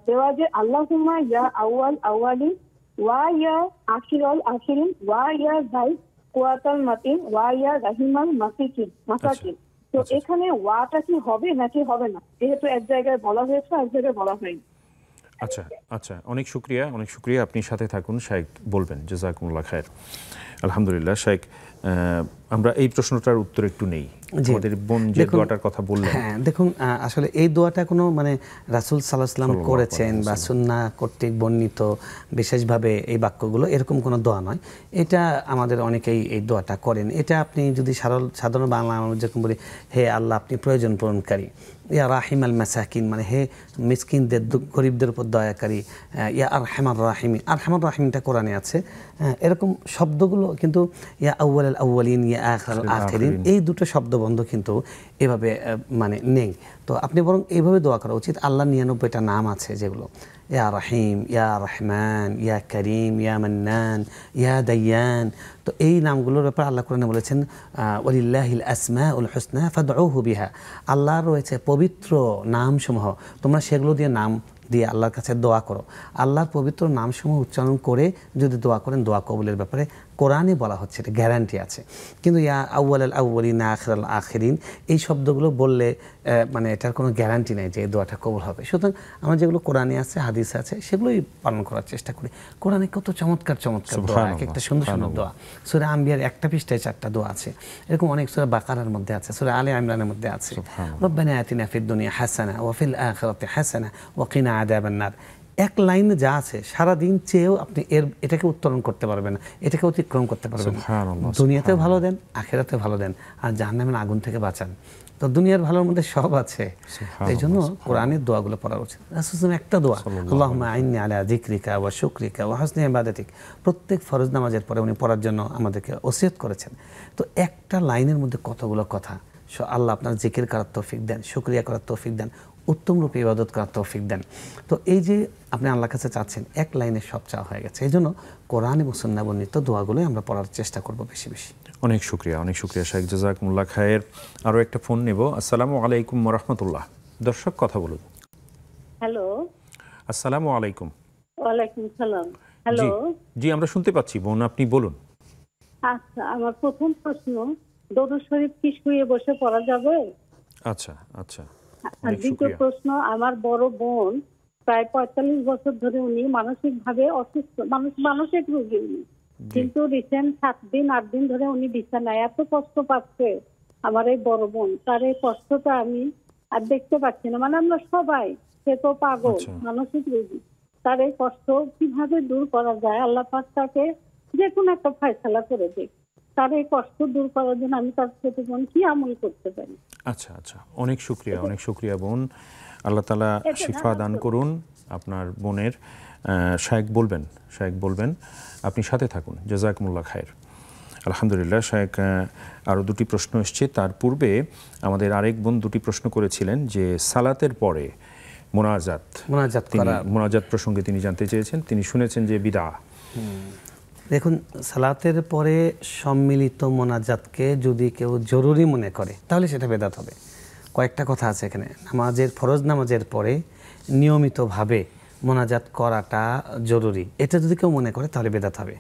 দেওয়া যে আল্লাহুম্মা ইয়া আউয়াল আউয়ালি ওয়া ইয়া আখিরাল আখিরিন ওয়া ইয়া জাল কুওয়াতাল মাতিন ওয়া ইয়া রাহিমাল মাসাকিন। তো এখানে ওয়াটা কি হবে নাকি হবে না? যেহেতু এক জায়গায় বলা হয়েছে, এক জায়গায় বলা হয়নি। আচ্ছা আচ্ছা, অনেক শুক্রিয়া। আপনি সাথে থাকুন, শাইখ বলবেন। জাযাকুমুল্লাহ খায়ের। আলহামদুলিল্লাহ শাইখ, আমরা এই প্রশ্নটার উত্তর একটু নেই। আমাদের বোন যে দোয়াটার কথা বললেন, হ্যাঁ দেখুন, আসলে এই দোয়াটা কোনো মানে রাসূল সাল্লাল্লাহু আলাইহি ওয়াসাল্লাম করেছেন বা সুন্নাহ কর্তৃক বর্ণিত বিশেষভাবে এই বাক্যগুলো, এরকম কোনো দোয়া নয়। এটা আমাদের অনেকেই এই দোয়াটা করেন। এটা আপনি যদি সাধারণ বাংলা আমরা যেরকম বলি, হে আল্লাহ আপনি প্রয়োজন পূরণকারী, ইয়া রাহিমাল মাসাকিন, মানে হে মিসকিনদের গরিবদের উপর দয়াকারী, ইয়া আরহামার রাহিমিন। আরহামার রাহিমিনটা কোরআনে আছে, এরকম শব্দগুলো কিন্তু ইয়া আউয়াল আউয়ালিন ইয়া আখিরাল আখিরিন, এই দুটো শব্দবন্ধ কিন্তু এভাবে মানে নেই। তো আপনি বরং এইভাবে দোয়া করা উচিত। আল্লাহর 99টা নাম আছে, যেগুলো ইয়া রাহিম, ইয়া রহমান, ইয়া করিম, ইয়া মান্নান, ইয়া দাইয়ান। তো এই নামগুলোর ব্যাপারে আল্লাহ কোরআনে বলেছেন ওয়ালিল্লাহিল আসমাউল হুসনা ফাদউহু বিহা। আল্লাহর রয়েছে পবিত্র নামসমূহ, তোমরা সেগুলো দিয়ে নাম দিয়ে আল্লাহর কাছে দোয়া করো। আল্লাহর পবিত্র নামসমূহ উচ্চারণ করে যদি দোয়া করেন, দোয়া কবুলের ব্যাপারে কোরআনে বলা হচ্ছে, এটা গ্যারান্টি আছে। কিন্তু ইয়া আউয়াল আউয়ালিন আখিরাল আখিরিন, এই শব্দগুলো বললে মানে এটার কোনো গ্যারান্টি নেই যে এই দোয়াটা কবুল হবে। সুতরাং আমরা যেগুলো কোরআনে আছে, হাদিসে আছে, সেগুলোই পালন করার চেষ্টা করি। কোরআনে কত চমৎকার দোয়া, এক একটা সুন্দর সুন্দর দোয়া। সূরা আম্বিয়ার একটা পৃষ্ঠায় 4টা দোয়া আছে, এরকম অনেক সূরা বাকারার মধ্যে আছে, সূরা আলে ইমরানের মধ্যে আছে। রব্বানা আতিনা ফিদ দুনিয়া হাসানা ওয়া ফিল আখিরাতি হাসানা ওয়া কিনা আযাবান নার। এক লাইনে যা আছে, সারাদিন চেয়েও আপনি এটাকে উত্তরণ করতে পারবেন না, এটাকে অতিক্রম করতে পারবেন না। দুনিয়াতেও ভালো দেন, আখিরাতেও ভালো দেন, আর জাহান্নামের আগুন থেকে বাঁচান। তো দুনিয়ার ভালোর মধ্যে সব আছে, এই জন্য কোরআনের দোয়াগুলো পড়া উচিত। রাসূল একটা দোয়া, আল্লাহুম্মা আইন্নি আলা যিকরিকা ওয়া শুকরিকা ওয়া হুসনি ইবাদাতিক, প্রত্যেক ফরজ নামাজের পরে উনি পড়ার জন্য আমাদেরকে ওসিয়ত করেছেন। তো একটা লাইনের মধ্যে কতগুলো কথা। আল্লাহ আপনার জিকির করার তৌফিক দেন, শুকরিয়া করার তৌফিক দেন, উত্তম রূপে ইবাদত করার তৌফিক দেন। তো এই যে আপনি আল্লাহর কাছে চাচ্ছেন, এক লাইনে সব চাওয়া হয়ে গেছে। এই জন্য কোরআন এবং সুন্নাহ বর্ণিত দোয়াগুলোই আমরা পড়ার চেষ্টা করব বেশি বেশি। অনেক শুক্রিয়া শাইখ, জাযাকুমুল্লাহ খায়ের। আরো একটা ফোন নেব। আসসালামু আলাইকুম ওয়া রাহমাতুল্লাহ। দর্শক, কথা বলুন। হ্যালো, আসসালামু আলাইকুম। ওয়ালাইকুম সালাম। হ্যালো, জি আমরা শুনতে পাচ্ছি বোন, আপনি বলুন। আচ্ছা, আমার প্রথম প্রশ্ন, দরুদ শরীফ কি শুয়ে বসে পড়া যাবে? আচ্ছা আচ্ছা। আর দ্বিতীয় প্রশ্ন, আমার বড় বোন প্রায় 45 বছর ধরে উনি মানসিকভাবে অসুস্থ, মানসিক রোগী উনি, কিন্তু রিসেন্ট 7 দিন 8 দিন ধরে উনি বিছানায়, এত কষ্ট পাচ্ছে আমার এই বড় বোন। তার এই কষ্টটা আমি আর দেখতে পাচ্ছি না, মানে আমরা সবাই, সে তো পাগল, মানসিক রোগী, তার এই কষ্ট কিভাবে দূর করা যায়, আল্লাহ পাক তাকে যে কোনো একটা ফয়সালা করে দিক। তার এই কষ্ট দূর করার জন্য আমি তার ছোট বোন কি আমল করতে পারি? আচ্ছা আচ্ছা, অনেক শুক্রিয়া বোন। আল্লাহ তাআলা শিফা দান করুন আপনার বোনের। শাইখ বলবেন, আপনি সাথে থাকুন। জাযাকুমুল্লাহ খায়ের। আলহামদুলিল্লাহ শাইখ, আরও 2টি প্রশ্ন এসছে। তার পূর্বে আমাদের আরেক বোন 2টি প্রশ্ন করেছিলেন যে সালাতের পরে মোনাজাত প্রসঙ্গে তিনি জানতে চেয়েছেন। তিনি শুনেছেন যে বিদআ। দেখুন, সালাতের পরে সম্মিলিত মোনাজাতকে যদি কেউ জরুরি মনে করে তাহলে সেটা বেদাত হবে। কয়েকটা কথা আছে এখানে। ফরজ নামাজের পরে নিয়মিতভাবে মোনাজাত করাটা জরুরি, এটা যদি কেউ মনে করে তাহলে বেদাত হবে।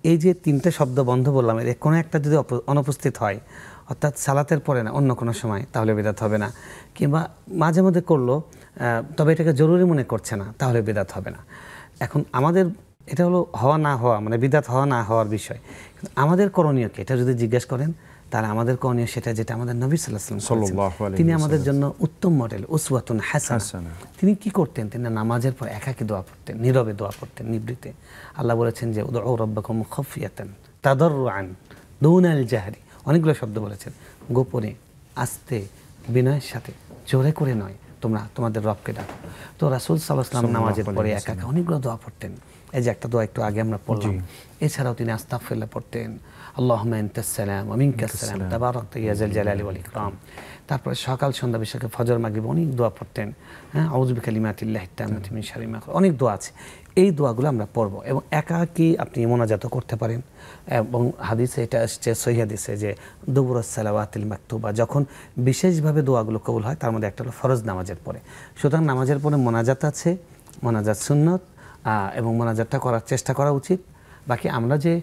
এই যে তিনটে শব্দ বন্ধ বললাম, এর কোনো একটা যদি অনুপস্থিত হয়, অর্থাৎ সালাতের পরে না, অন্য কোনো সময়, তাহলে বিদাত হবে না। কিংবা মাঝে মধ্যে করলো, তবে এটাকে জরুরি মনে করছে না, তাহলে বিদাত হবে না। এখন আমাদের এটা হলো হওয়া না হওয়া, মানে বিদাত হওয়া না হওয়ার বিষয়। আমাদের করণীয়কে এটা যদি জিজ্ঞেস করেন, তাহলে আমাদের করণীয় সেটা যেটা আমাদের নবী সাল্লাল্লাহু আলাইহি ওয়াসাল্লাম, তিনি আমাদের জন্য উত্তম মডেল, উসওয়াতুন হাসানাহ। তিনি কি করতেন? তিনি নামাজের পর একাকী দোয়া পড়তেন, নীরবে দোয়া পড়তেন, নিবৃতে। আল্লাহ বলেছেন যে উদউ রাব্বাকুম খাফিয়াতান তাদাররুআন দুনাল জাহরি, অনেকগুলো শব্দ বলেছেন, গোপনে, আস্তে, বিনয়ের সাথে, জোরে করে নয়, তোমরা তোমাদের রবকে ডাকো। তো রাসূল সাল্লাল্লাহু আলাইহি ওয়াসাল্লাম নামাজের পরে একা অনেকগুলো দোয়া পড়তেন। এই যে একটা দোয়া একটু আগে আমরা পড়লাম, এছাড়াও তিনি আস্তাগফিরুল্লাহ পড়তেন, আল্লাহুম্মা আনতাস সালাম ওয়া মিনকাস সালাম তাবারাকতা ইয়া যাল জালালি ওয়াল ইকরাম। তারপরে সকাল সন্ধ্যা বিশেষে ফজর মাগরিব অনেক দোয়া পড়তেন। হ্যাঁ, আউযু বিকালিমাতিল্লাহি তাম্মাতি মিন শাররি মা খালাক, অনেক দোয়া আছে। এই দোয়াগুলো আমরা পড়ব এবং একাকী আপনি মোনাজাত করতে পারেন। এবং হাদিসে এটা আসছে, সহিহ হাদিসে, যে দুবুরাস সালাওয়াতিল মাকতুবা, যখন বিশেষভাবে দোয়াগুলো কবুল হয়, তার মধ্যে একটা হলো ফরজ নামাজের পরে। সুতরাং নামাজের পরে মোনাজাত আছে, মোনাজাত সুন্নত, এবং মোনাজাতটা করার চেষ্টা করা উচিত। বাকি আমরা যে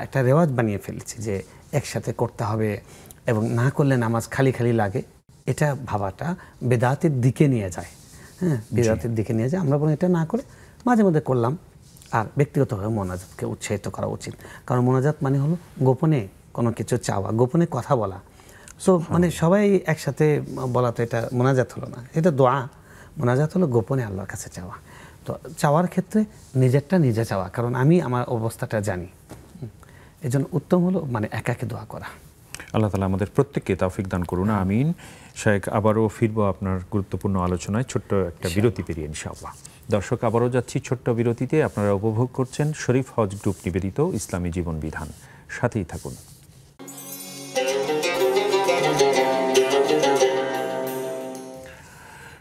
একটা রেওয়াজ বানিয়ে ফেলেছি যে একসাথে করতে হবে এবং না করলে নামাজ খালি খালি লাগে, এটা ভাবাটা বেদাতের দিকে নিয়ে যায়। হ্যাঁ, বেদাতের দিকে নিয়ে যায়। আমরা বলি এটা না করে মাঝে মধ্যে করলাম। আর ব্যক্তিগতভাবে মোনাজাতকে উৎসাহিত করা উচিত, কারণ মোনাজাত মানে হলো গোপনে কোনো কিছু চাওয়া, গোপনে কথা বলা। সো মানে সবাই একসাথে বলা তো এটা মোনাজাত হলো না, এটা দোয়া। মোনাজাত হলো গোপনে আল্লাহর কাছে চাওয়া। তো চাওয়ার ক্ষেত্রে নিজেরটা নিজে চাওয়া, কারণ আমি আমার অবস্থাটা জানি। এই জন্য উত্তম হলো মানে একাকে দোয়া করা। আল্লাহ তাআলা আমাদের প্রত্যেককে তৌফিক দান করুন, আমিন। শায়েখ, আবারও ফিরবো আপনার গুরুত্বপূর্ণ আলোচনায়, ছোট্ট একটা বিরতি পেরিয়ে ইনশাআল্লাহ। দর্শক, আবারও যাচ্ছি ছোট্ট বিরতিতে। আপনারা উপভোগ করছেন শরীফ হজ গ্রুপ নিবেদিত ইসলামী জীবন বিধান। সাথেই থাকুন।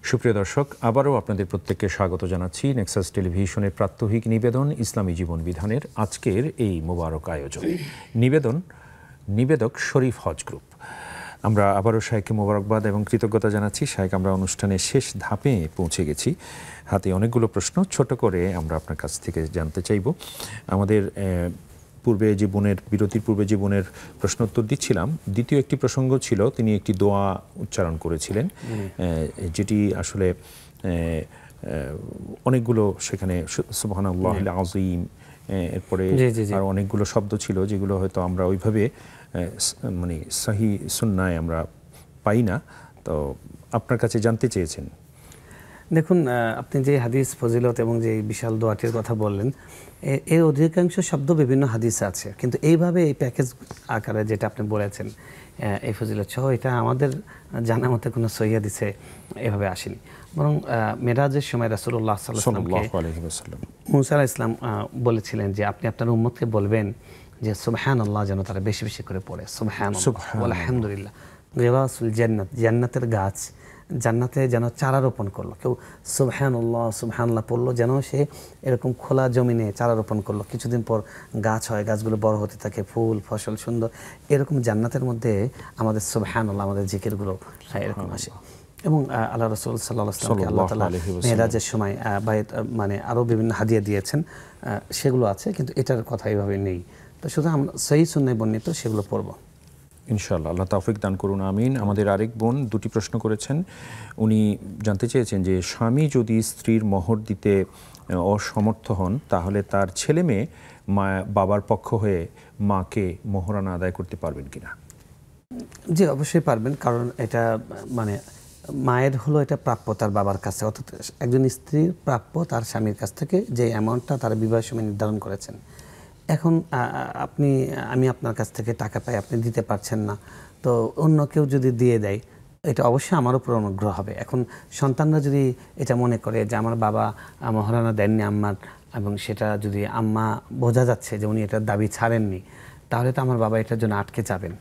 সুপ্রিয় দর্শক, আবারও আপনাদের প্রত্যেককে স্বাগত জানাচ্ছি নেক্সাস টেলিভিশনের প্রাত্যহিক নিবেদন ইসলামী জীবন বিধানের আজকের এই মোবারক আয়োজন। নিবেদক শরীফ হজ গ্রুপ। আমরা আবারও শায়েখকে মোবারকবাদ এবং কৃতজ্ঞতা জানাচ্ছি। শায়েখ, আমরা অনুষ্ঠানের শেষ ধাপে পৌঁছে গেছি। হাতে অনেকগুলো প্রশ্ন, ছোট করে আমরা আপনার কাছ থেকে জানতে চাইব। আমাদের বিরতির পূর্বে যে বোনের প্রশ্ন উত্তর দিচ্ছিলাম, দ্বিতীয় একটি প্রসঙ্গ ছিল, তিনি একটি দোয়া উচ্চারণ করেছিলেন, যেটি আসলে অনেকগুলো, সেখানে সুবহানাল্লাহিল আযীম, এরপরে আর অনেকগুলো শব্দ ছিল যেগুলো হয়তো আমরা ওইভাবে মানে সহি সুন্নায় আমরা পাই না। তো আপনার কাছে জানতে চেয়েছেন। দেখুন, আপনি যে হাদিস ফজিলত এবং যে বিশাল দোয়াটির কথা বললেন, এর অধিকাংশ শব্দ বিভিন্ন হাদিসে আছে, কিন্তু এইভাবে এই প্যাকেজ আকারে যেটা আপনি বলেছেন, এই ফজিলত সহ, এটা আমাদের জানা মতে কোনো সহিহ হাদিসে এভাবে আসেনি। বরং মেরাজের সময় রাসূলুল্লাহ সাল্লাল্লাহু আলাইহি ওয়াসাল্লাম, মুসা আলাইহিস সালাম বলেছিলেন যে আপনি আপনার উম্মতকে বলবেন যে সুবহানাল্লাহ যেন তারা বেশি বেশি করে পড়ে, সুবহানাল্লাহ ওয়াল হামদুলিল্লাহ। গিরাসুল জান্নাত, জান্নাতের গাছ, জান্নাতে যেন চারা রোপণ করলো। কেউ সুবহানাল্লাহ সুবহানাল্লাহ পড়লো, যেন সে এরকম খোলা জমিনে চারা রোপণ করলো, কিছুদিন পর গাছ হয়, গাছগুলো বড় হতে থাকে, ফুল ফসল সুন্দর। এরকম জান্নাতের মধ্যে আমাদের সুবহানাল্লাহ, আমাদের জিকিরগুলো এরকম আসে। এবং আল্লাহ রাসূল সাল্লাল্লাহু আলাইহি ওয়াসাল্লাম আল্লাহ তাআলা মেরাজের সময় মানে আরও বিভিন্ন হাদিয়া দিয়েছেন, সেগুলো আছে, কিন্তু এটার কথা এইভাবে নেই। তো শুধু আমরা সহিহ সুন্নাহয় বর্ণিত সেগুলো পড়ব ইনশাআল্লাহ। আল্লাহ তৌফিক দান করুন, আমিন। আমাদের আরেক বোন দুটি প্রশ্ন করেছেন। উনি জানতে চেয়েছেন যে স্বামী যদি স্ত্রীর মোহর দিতে অসমর্থ হন, তাহলে তার ছেলে মেয়ে বাবার পক্ষ হয়ে মাকে মোহরানা আদায় করতে পারবেন কিনা? জি, অবশ্যই পারবেন, কারণ এটা মানে মায়ের হলো এটা প্রাপ্য তার বাবার কাছে, অর্থাৎ একজন স্ত্রীর প্রাপ্য তার স্বামীর কাছ থেকে যে অ্যামাউন্টটা তারা বিবাহের সময় নির্ধারণ করেছেন। এখন আমি আপনার কাছ থেকে টাকা পাই, আপনি দিতে পারছেন না, তো অন্য কেউ যদি দিয়ে দেয়, এটা অবশ্যই আমার উপর অনুগ্রহ হবে। এখন সন্তানরা যদি এটা মনে করে যে আমার বাবা মোহরানা দেননি আম্মার, এবং সেটা যদি আম্মা বোঝা যাচ্ছে যে উনি এটার দাবি ছাড়েননি, তাহলে তো আমার বাবা এটার জন্য আটকে যাবেন।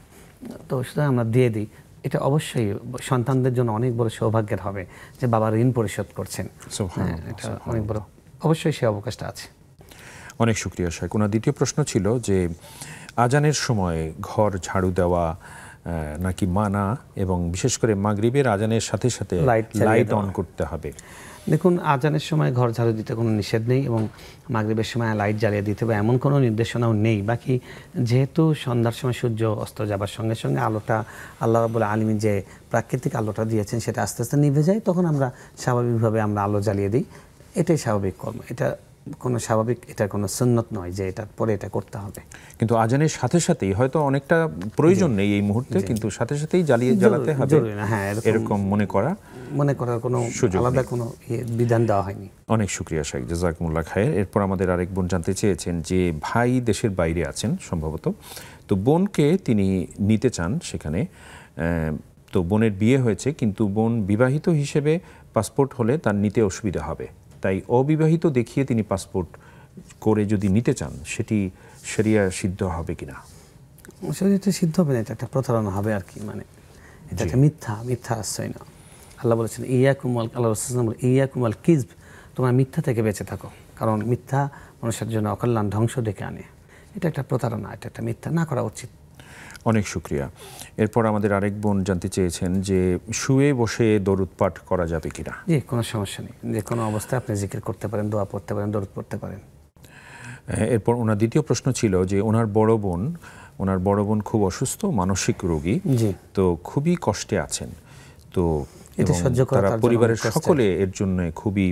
তো সেটা আমরা দিয়ে দিই, এটা অবশ্যই সন্তানদের জন্য অনেক বড় সৌভাগ্যের হবে যে বাবা ঋণ পরিশোধ করছেন। এটা অনেক বড়, অবশ্যই সে অবকাশটা আছে। অনেক শুকরিয়া শায়েখ। ওনার দ্বিতীয় প্রশ্ন ছিল যে আজানের সময় ঘর ঝাড়ু দেওয়া নাকি মানা, এবং বিশেষ করে মাগরিবের আজানের সাথে সাথে লাইট অন করতে হবে? দেখুন, আজানের সময় ঘর ঝাড়ু দিতে কোনো নিষেধ নেই এবং মাগরিবের সময় লাইট জ্বালিয়ে দিতে হবে এমন কোনো নির্দেশনাও নেই। বাকি যেহেতু সন্ধ্যার সময় সূর্য অস্ত যাবার সঙ্গে সঙ্গে আলোটা আল্লাহ রাব্বুল আলামিন যে প্রাকৃতিক আলোটা দিয়েছেন সেটা আস্তে আস্তে নিভে যায়, তখন আমরা স্বাভাবিকভাবে আমরা আলো জ্বালিয়ে দিই। এটাই স্বাভাবিক কর্ম, এটা কোনো স্বাভাবিক, এটা কোনো সুন্নত নয় যে এটার পরে এটা করতে হবে। কিন্তু আজানের সাথে সাথেই হয়তো অনেকটা প্রয়োজন নেই এই মুহূর্তে, কিন্তু সাথে সাথেই জ্বালাতে হবে এরকম মনে করার কোনো আলাদা কোনো বিধান দেওয়া হয়নি। অনেক শুকরিয়া শেখ, জাযাকুমুল্লাহ খায়ের। এরপর আমাদের আরেক বোন জানতে চেয়েছেন যে ভাই দেশের বাইরে আছেন সম্ভবত, তো বোনকে তিনি নিতে চান সেখানে, তো বোনের বিয়ে হয়েছে কিন্তু বোন বিবাহিত হিসেবে পাসপোর্ট হলে তার নিতে অসুবিধা হবে, তাই অবিবাহিত দেখিয়ে তিনি পাসপোর্ট করে যদি নিতে চান সেটি শরিয়া সিদ্ধ হবে কিনা? শরিয়াতে সিদ্ধ হবে না, এটা একটা প্রতারণা হবে আর কি, মানে এটা একটা মিথ্যা আশ্রয় না। আল্লাহ বলেছেন আল্লাহ রাসূল বলেছেন ইয়াকুমুল কিযব, তোমরা মিথ্যা থেকে বেঁচে থাকো, কারণ মিথ্যা মানুষের জন্য অকল্যাণ, ধ্বংস ডেকে আনে। এটা একটা প্রতারণা, এটা একটা মিথ্যা, না করা উচিত। অনেক শুকরিয়া। এরপর আমাদের আরেক বোন জানতে চেয়েছেন যে শুয়ে বসে দরুদ পাঠ করা যাবে কিনা? জি, কোনো সমস্যা নেই, যে কোনো অবস্থায় আপনি জিকির করতে পারেন, দোয়া পড়তে পারেন, দরুদ পড়তে পারেন। এরপর ওনার দ্বিতীয় প্রশ্ন ছিল যে ওনার বড় বোন খুব অসুস্থ, মানসিক রোগী, তো খুবই কষ্টে আছেন, তো তারা পরিবারের সকলে এর জন্য খুবই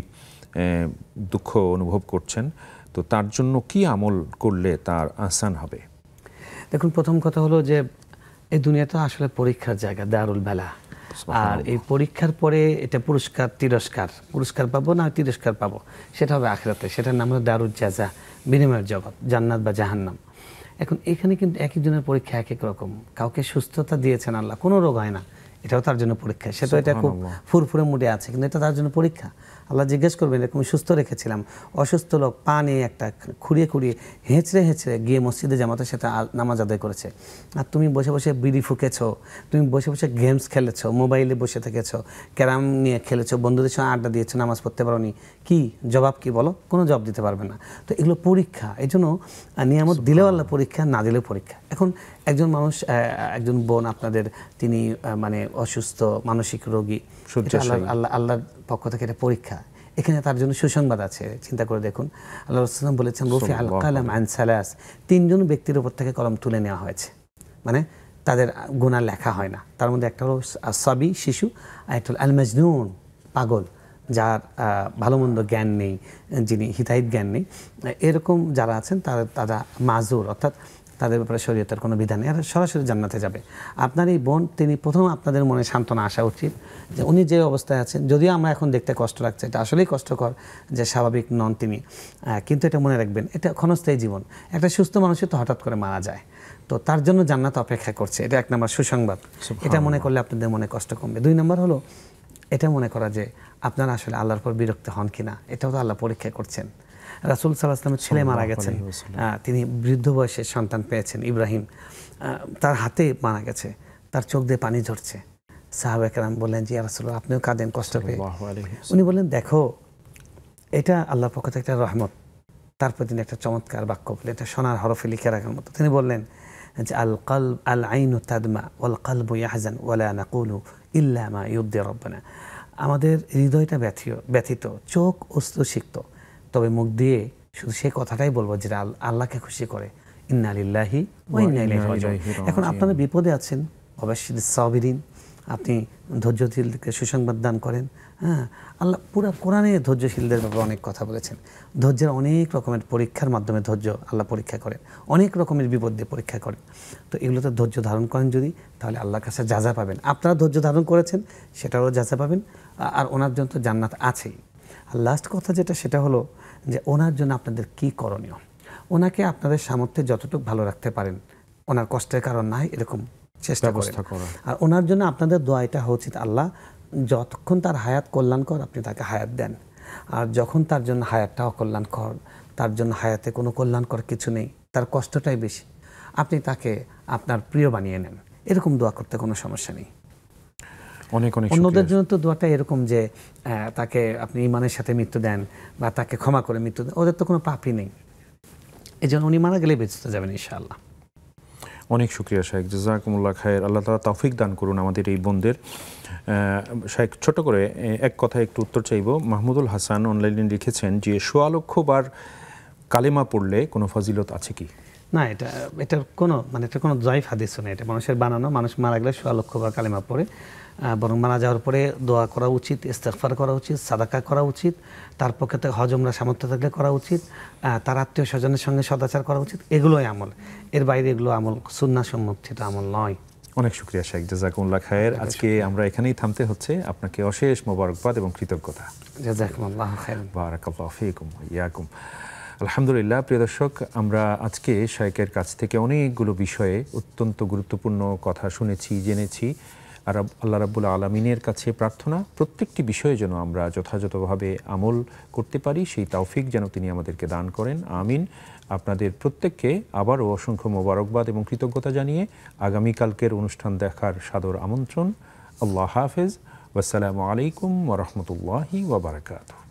দুঃখ অনুভব করছেন, তো তার জন্য কি আমল করলে তার আসান হবে? দেখুন, প্রথম কথা হলো যে এই দুনিয়াটা আসলে পরীক্ষার জায়গা, দারুল বালা, আর এই পরীক্ষার পরে এটা পুরস্কার পাবো না তিরস্কার পাবো, সেটা হবে আখিরাতে, সেটার নাম হলো দারুল জাযা, বিনিময়ের জগৎ, জান্নাত বা জাহান্নাম। এখন এখানে কিন্তু এক একজনের পরীক্ষা এক এক রকম। কাউকে সুস্থতা দিয়েছেন আল্লাহ, কোনো রোগ হয় না, এটাও তার জন্য পরীক্ষা। সে তো এটা খুব ফুরফুরে মুডে আছে, কিন্তু এটা তার জন্য পরীক্ষা। আল্লাহ জিজ্ঞেস করবেন, এরকম সুস্থ রেখেছিলাম, অসুস্থ লোক পা নিয়ে একটা খুঁড়িয়ে হেঁচড়ে গিয়ে মসজিদে জামাতে সেটা নামাজ আদায় করেছে, আর তুমি বসে বসে বিড়ি ফুকেছো, তুমি বসে বসে গেমস খেলেছো, মোবাইলে বসে থেকেছো, ক্যারাম নিয়ে খেলেছো, বন্ধুদের সঙ্গে আড্ডা দিয়েছো, নামাজ পড়তে পারোনি, কি জবাব কি বলো? কোনো জবাব দিতে পারবে না। তো এগুলো পরীক্ষা, এই জন্য নিয়ামত দিলেও আল্লাহ পরীক্ষা, না দিলেও পরীক্ষা। এখন একজন মানুষ, একজন বোন আপনাদের, তিনি মানে অসুস্থ, মানসিক রোগী, আল্লাহর পক্ষ থেকে এটা পরীক্ষা। এখানে তার জন্য সুসংবাদ আছে, চিন্তা করে দেখুন। আল্লাহ রাসূল বলেছেন রফি আল কালাম আন সালাস, 3 জন ব্যক্তির উপর থেকে কলম তুলে নেওয়া হয়েছে, মানে তাদের গুনাহ লেখা হয় না। তার মধ্যে একটা হলো সাবি, শিশু, আর একটা হলো আল মাজনুন, পাগল, যার ভালো মন্দ জ্ঞান নেই, যিনি হিতাহিত জ্ঞান নেই, এরকম যারা আছেন তারা মাজুর, অর্থাৎ তাদের ব্যাপারে শরীয়তের কোনো বিধান নেই, আর সরাসরি জান্নাতে যাবে। আপনার এই বোন, তিনি প্রথম আপনাদের মনে সান্ত্বনা আসা উচিত যে উনি যে অবস্থায় আছেন, যদিও আমরা এখন দেখতে কষ্ট লাগছে, এটা আসলেই কষ্টকর যে স্বাভাবিক নন তিনি, কিন্তু এটা মনে রাখবেন, এটা ক্ষণস্থায়ী জীবন। একটা সুস্থ মানুষের তো হঠাৎ করে মারা যায়, তো তার জন্য জান্নাত অপেক্ষা করছে, এটা 1 নম্বর সুসংবাদ। এটা মনে করলে আপনাদের মনে কষ্ট কমবে। 2 নম্বর হলো এটা মনে করা যে আপনারা আসলে আল্লাহর পর বিরক্ত হন কিনা, এটাও তো আল্লাহ পরীক্ষা করছেন। রাসূল সাল্লাল্লাহু আলাইহি ওয়াসাল্লামের ছেলে মারা গেছেন, তিনি বৃদ্ধ বয়সে সন্তান পেয়েছেন, ইব্রাহিম, তার হাতে মারা গেছে, তার চোখ দিয়ে পানি ঝরছে। সাহাবায়ে কেরাম বললেন যে ইয়া রাসূলুল্লাহ, আপনিও কাঁদেন কষ্ট পেয়ে। উনি বললেন, দেখো, এটা আল্লাহর পক্ষ থেকে একটা রহমত। তারপর তিনি একটা চমৎকার বাক্য বললেন, এটা সোনার হরফে লিখে রাখার মতো। তিনি বললেন যে আল আইনু তাদমা ওয়াল কলবু ইয়াহজান ওয়ালা নাকুলু ইল্লা মা ইউরদি রাব্বানা, আমাদের হৃদয়টা ব্যথিত, চোখ অশ্রুসিক্ত, তবে মুখ দিয়ে শুধু সেই কথাটাই বলবো যেটা আল্লাহকে খুশি করে, ইন্না লিল্লাহি ওয়া ইন্না ইলাইহি রাজিউন। এখন আপনারা বিপদে আছেন, অবশ্যই সাবিরিন, আপনি ধৈর্যশীলকে সুসংবাদ দান করেন। হ্যাঁ, আল্লাহ পুরো কোরআনে ধৈর্যশীলদের ব্যাপারে অনেক কথা বলেছেন। ধৈর্যের অনেক রকমের পরীক্ষার মাধ্যমে ধৈর্য আল্লাহ পরীক্ষা করেন, অনেক রকমের বিপদ দিয়ে পরীক্ষা করেন। তো এগুলোতে ধৈর্য ধারণ করেন যদি, তাহলে আল্লাহর কাছে যাজা পাবেন। আপনারা ধৈর্য ধারণ করেছেন, সেটারও যাজা পাবেন, আর ওনার জন্য তো জান্নাত আছেই। আর লাস্ট কথা যেটা, সেটা হলো যে ওনার জন্য আপনাদের কি করণীয়। ওনাকে আপনাদের সামর্থ্যে যতটুকু ভালো রাখতে পারেন, ওনার কষ্টের কারণ নাই এরকম চেষ্টা করেন। আর ওনার জন্য আপনাদের দোয়া এটা হওয়া উচিত, আল্লাহ যতক্ষণ তার হায়াত কল্যাণকর আপনি তাকে হায়াত দেন, আর যখন তার জন্য হায়াতটা অকল্যাণকর, তার জন্য হায়াতে কোনো কল্যাণকর কিছু নেই, তার কষ্টটাই বেশি, আপনি তাকে আপনার প্রিয় বানিয়ে নেন। এরকম দোয়া করতে কোনো সমস্যা নেই। অন্যদের জন্য তো দোয়াটা এরকম যে তাকে আপনি ঈমানের সাথে মৃত্যু দেন বা তাকে ক্ষমা করে মৃত্যু দেন, ওদের তো কোনো পাপই নেই, এই জন্য উনি মারা গেলে বেঁচে যাবেন ইনশাআল্লাহ। অনেক শুকরিয়া শাইখ, জাযাকুমুল্লাহ খায়ের। আল্লাহ তাআলা তৌফিক দান করুন আমাদের এই বোনদের। শাইখ, ছোট করে এক কথায় একটু উত্তর চাইব। মাহমুদুল হাসান অনলাইনে লিখেছেন যে ১৬ লক্ষ বার কালেমা পড়লে কোনো ফজিলত আছে কি? না, এটার কোনো জয়ীফ হাদিসও নেই, এটা মানুষের বানানো। মানুষ মারা গেলে ১৬ লক্ষ বার কালেমা পড়ে, বরং মারা যাওয়ার পরে দোয়া করা উচিত, ইস্তেগফার করা উচিত, সাদাকা করা উচিত, তার পক্ষে থেকে হজ উমরা সামর্থ্য থাকলে করা উচিত, তার আত্মীয় স্বজনের সঙ্গে সদাচার করা উচিত। এগুলোই আমল, এর বাইরে এগুলো আমল সুন্নাহ সম্মত আমল নয়। অনেক শুকরিয়া শাইখ, জাযাকুমুল্লাহ খায়ের। আজকে আমরা এখানেই থামতে হচ্ছে। আপনাকে অশেষ মোবারকবাদ এবং কৃতজ্ঞতা। জাযাকুমুল্লাহু খাইরান। বারাকাল্লাহু ফীকুম ওয়া ইয়াকুম। আলহামদুলিল্লাহ, প্রিয় দর্শক, আমরা আজকে শাইখের কাছ থেকে অনেকগুলো বিষয়ে অত্যন্ত গুরুত্বপূর্ণ কথা শুনেছি, জেনেছি। আর আল্লাহ রাব্বুল আলামিনের কাছে প্রার্থনা, প্রত্যেকটি বিষয়ে যেন আমরা যথাযথভাবে আমল করতে পারি, সেই তৌফিক যেন তিনি আমাদেরকে দান করেন। আমিন। আপনাদের প্রত্যেককে আবারও অসংখ্য মোবারকবাদ এবং কৃতজ্ঞতা জানিয়ে আগামীকালকের অনুষ্ঠান দেখার সাদর আমন্ত্রণ। আল্লাহ হাফেজ। ওয়াসসালামু আলাইকুম ওয়া রাহমাতুল্লাহি ওয়া বারাকাতুহু।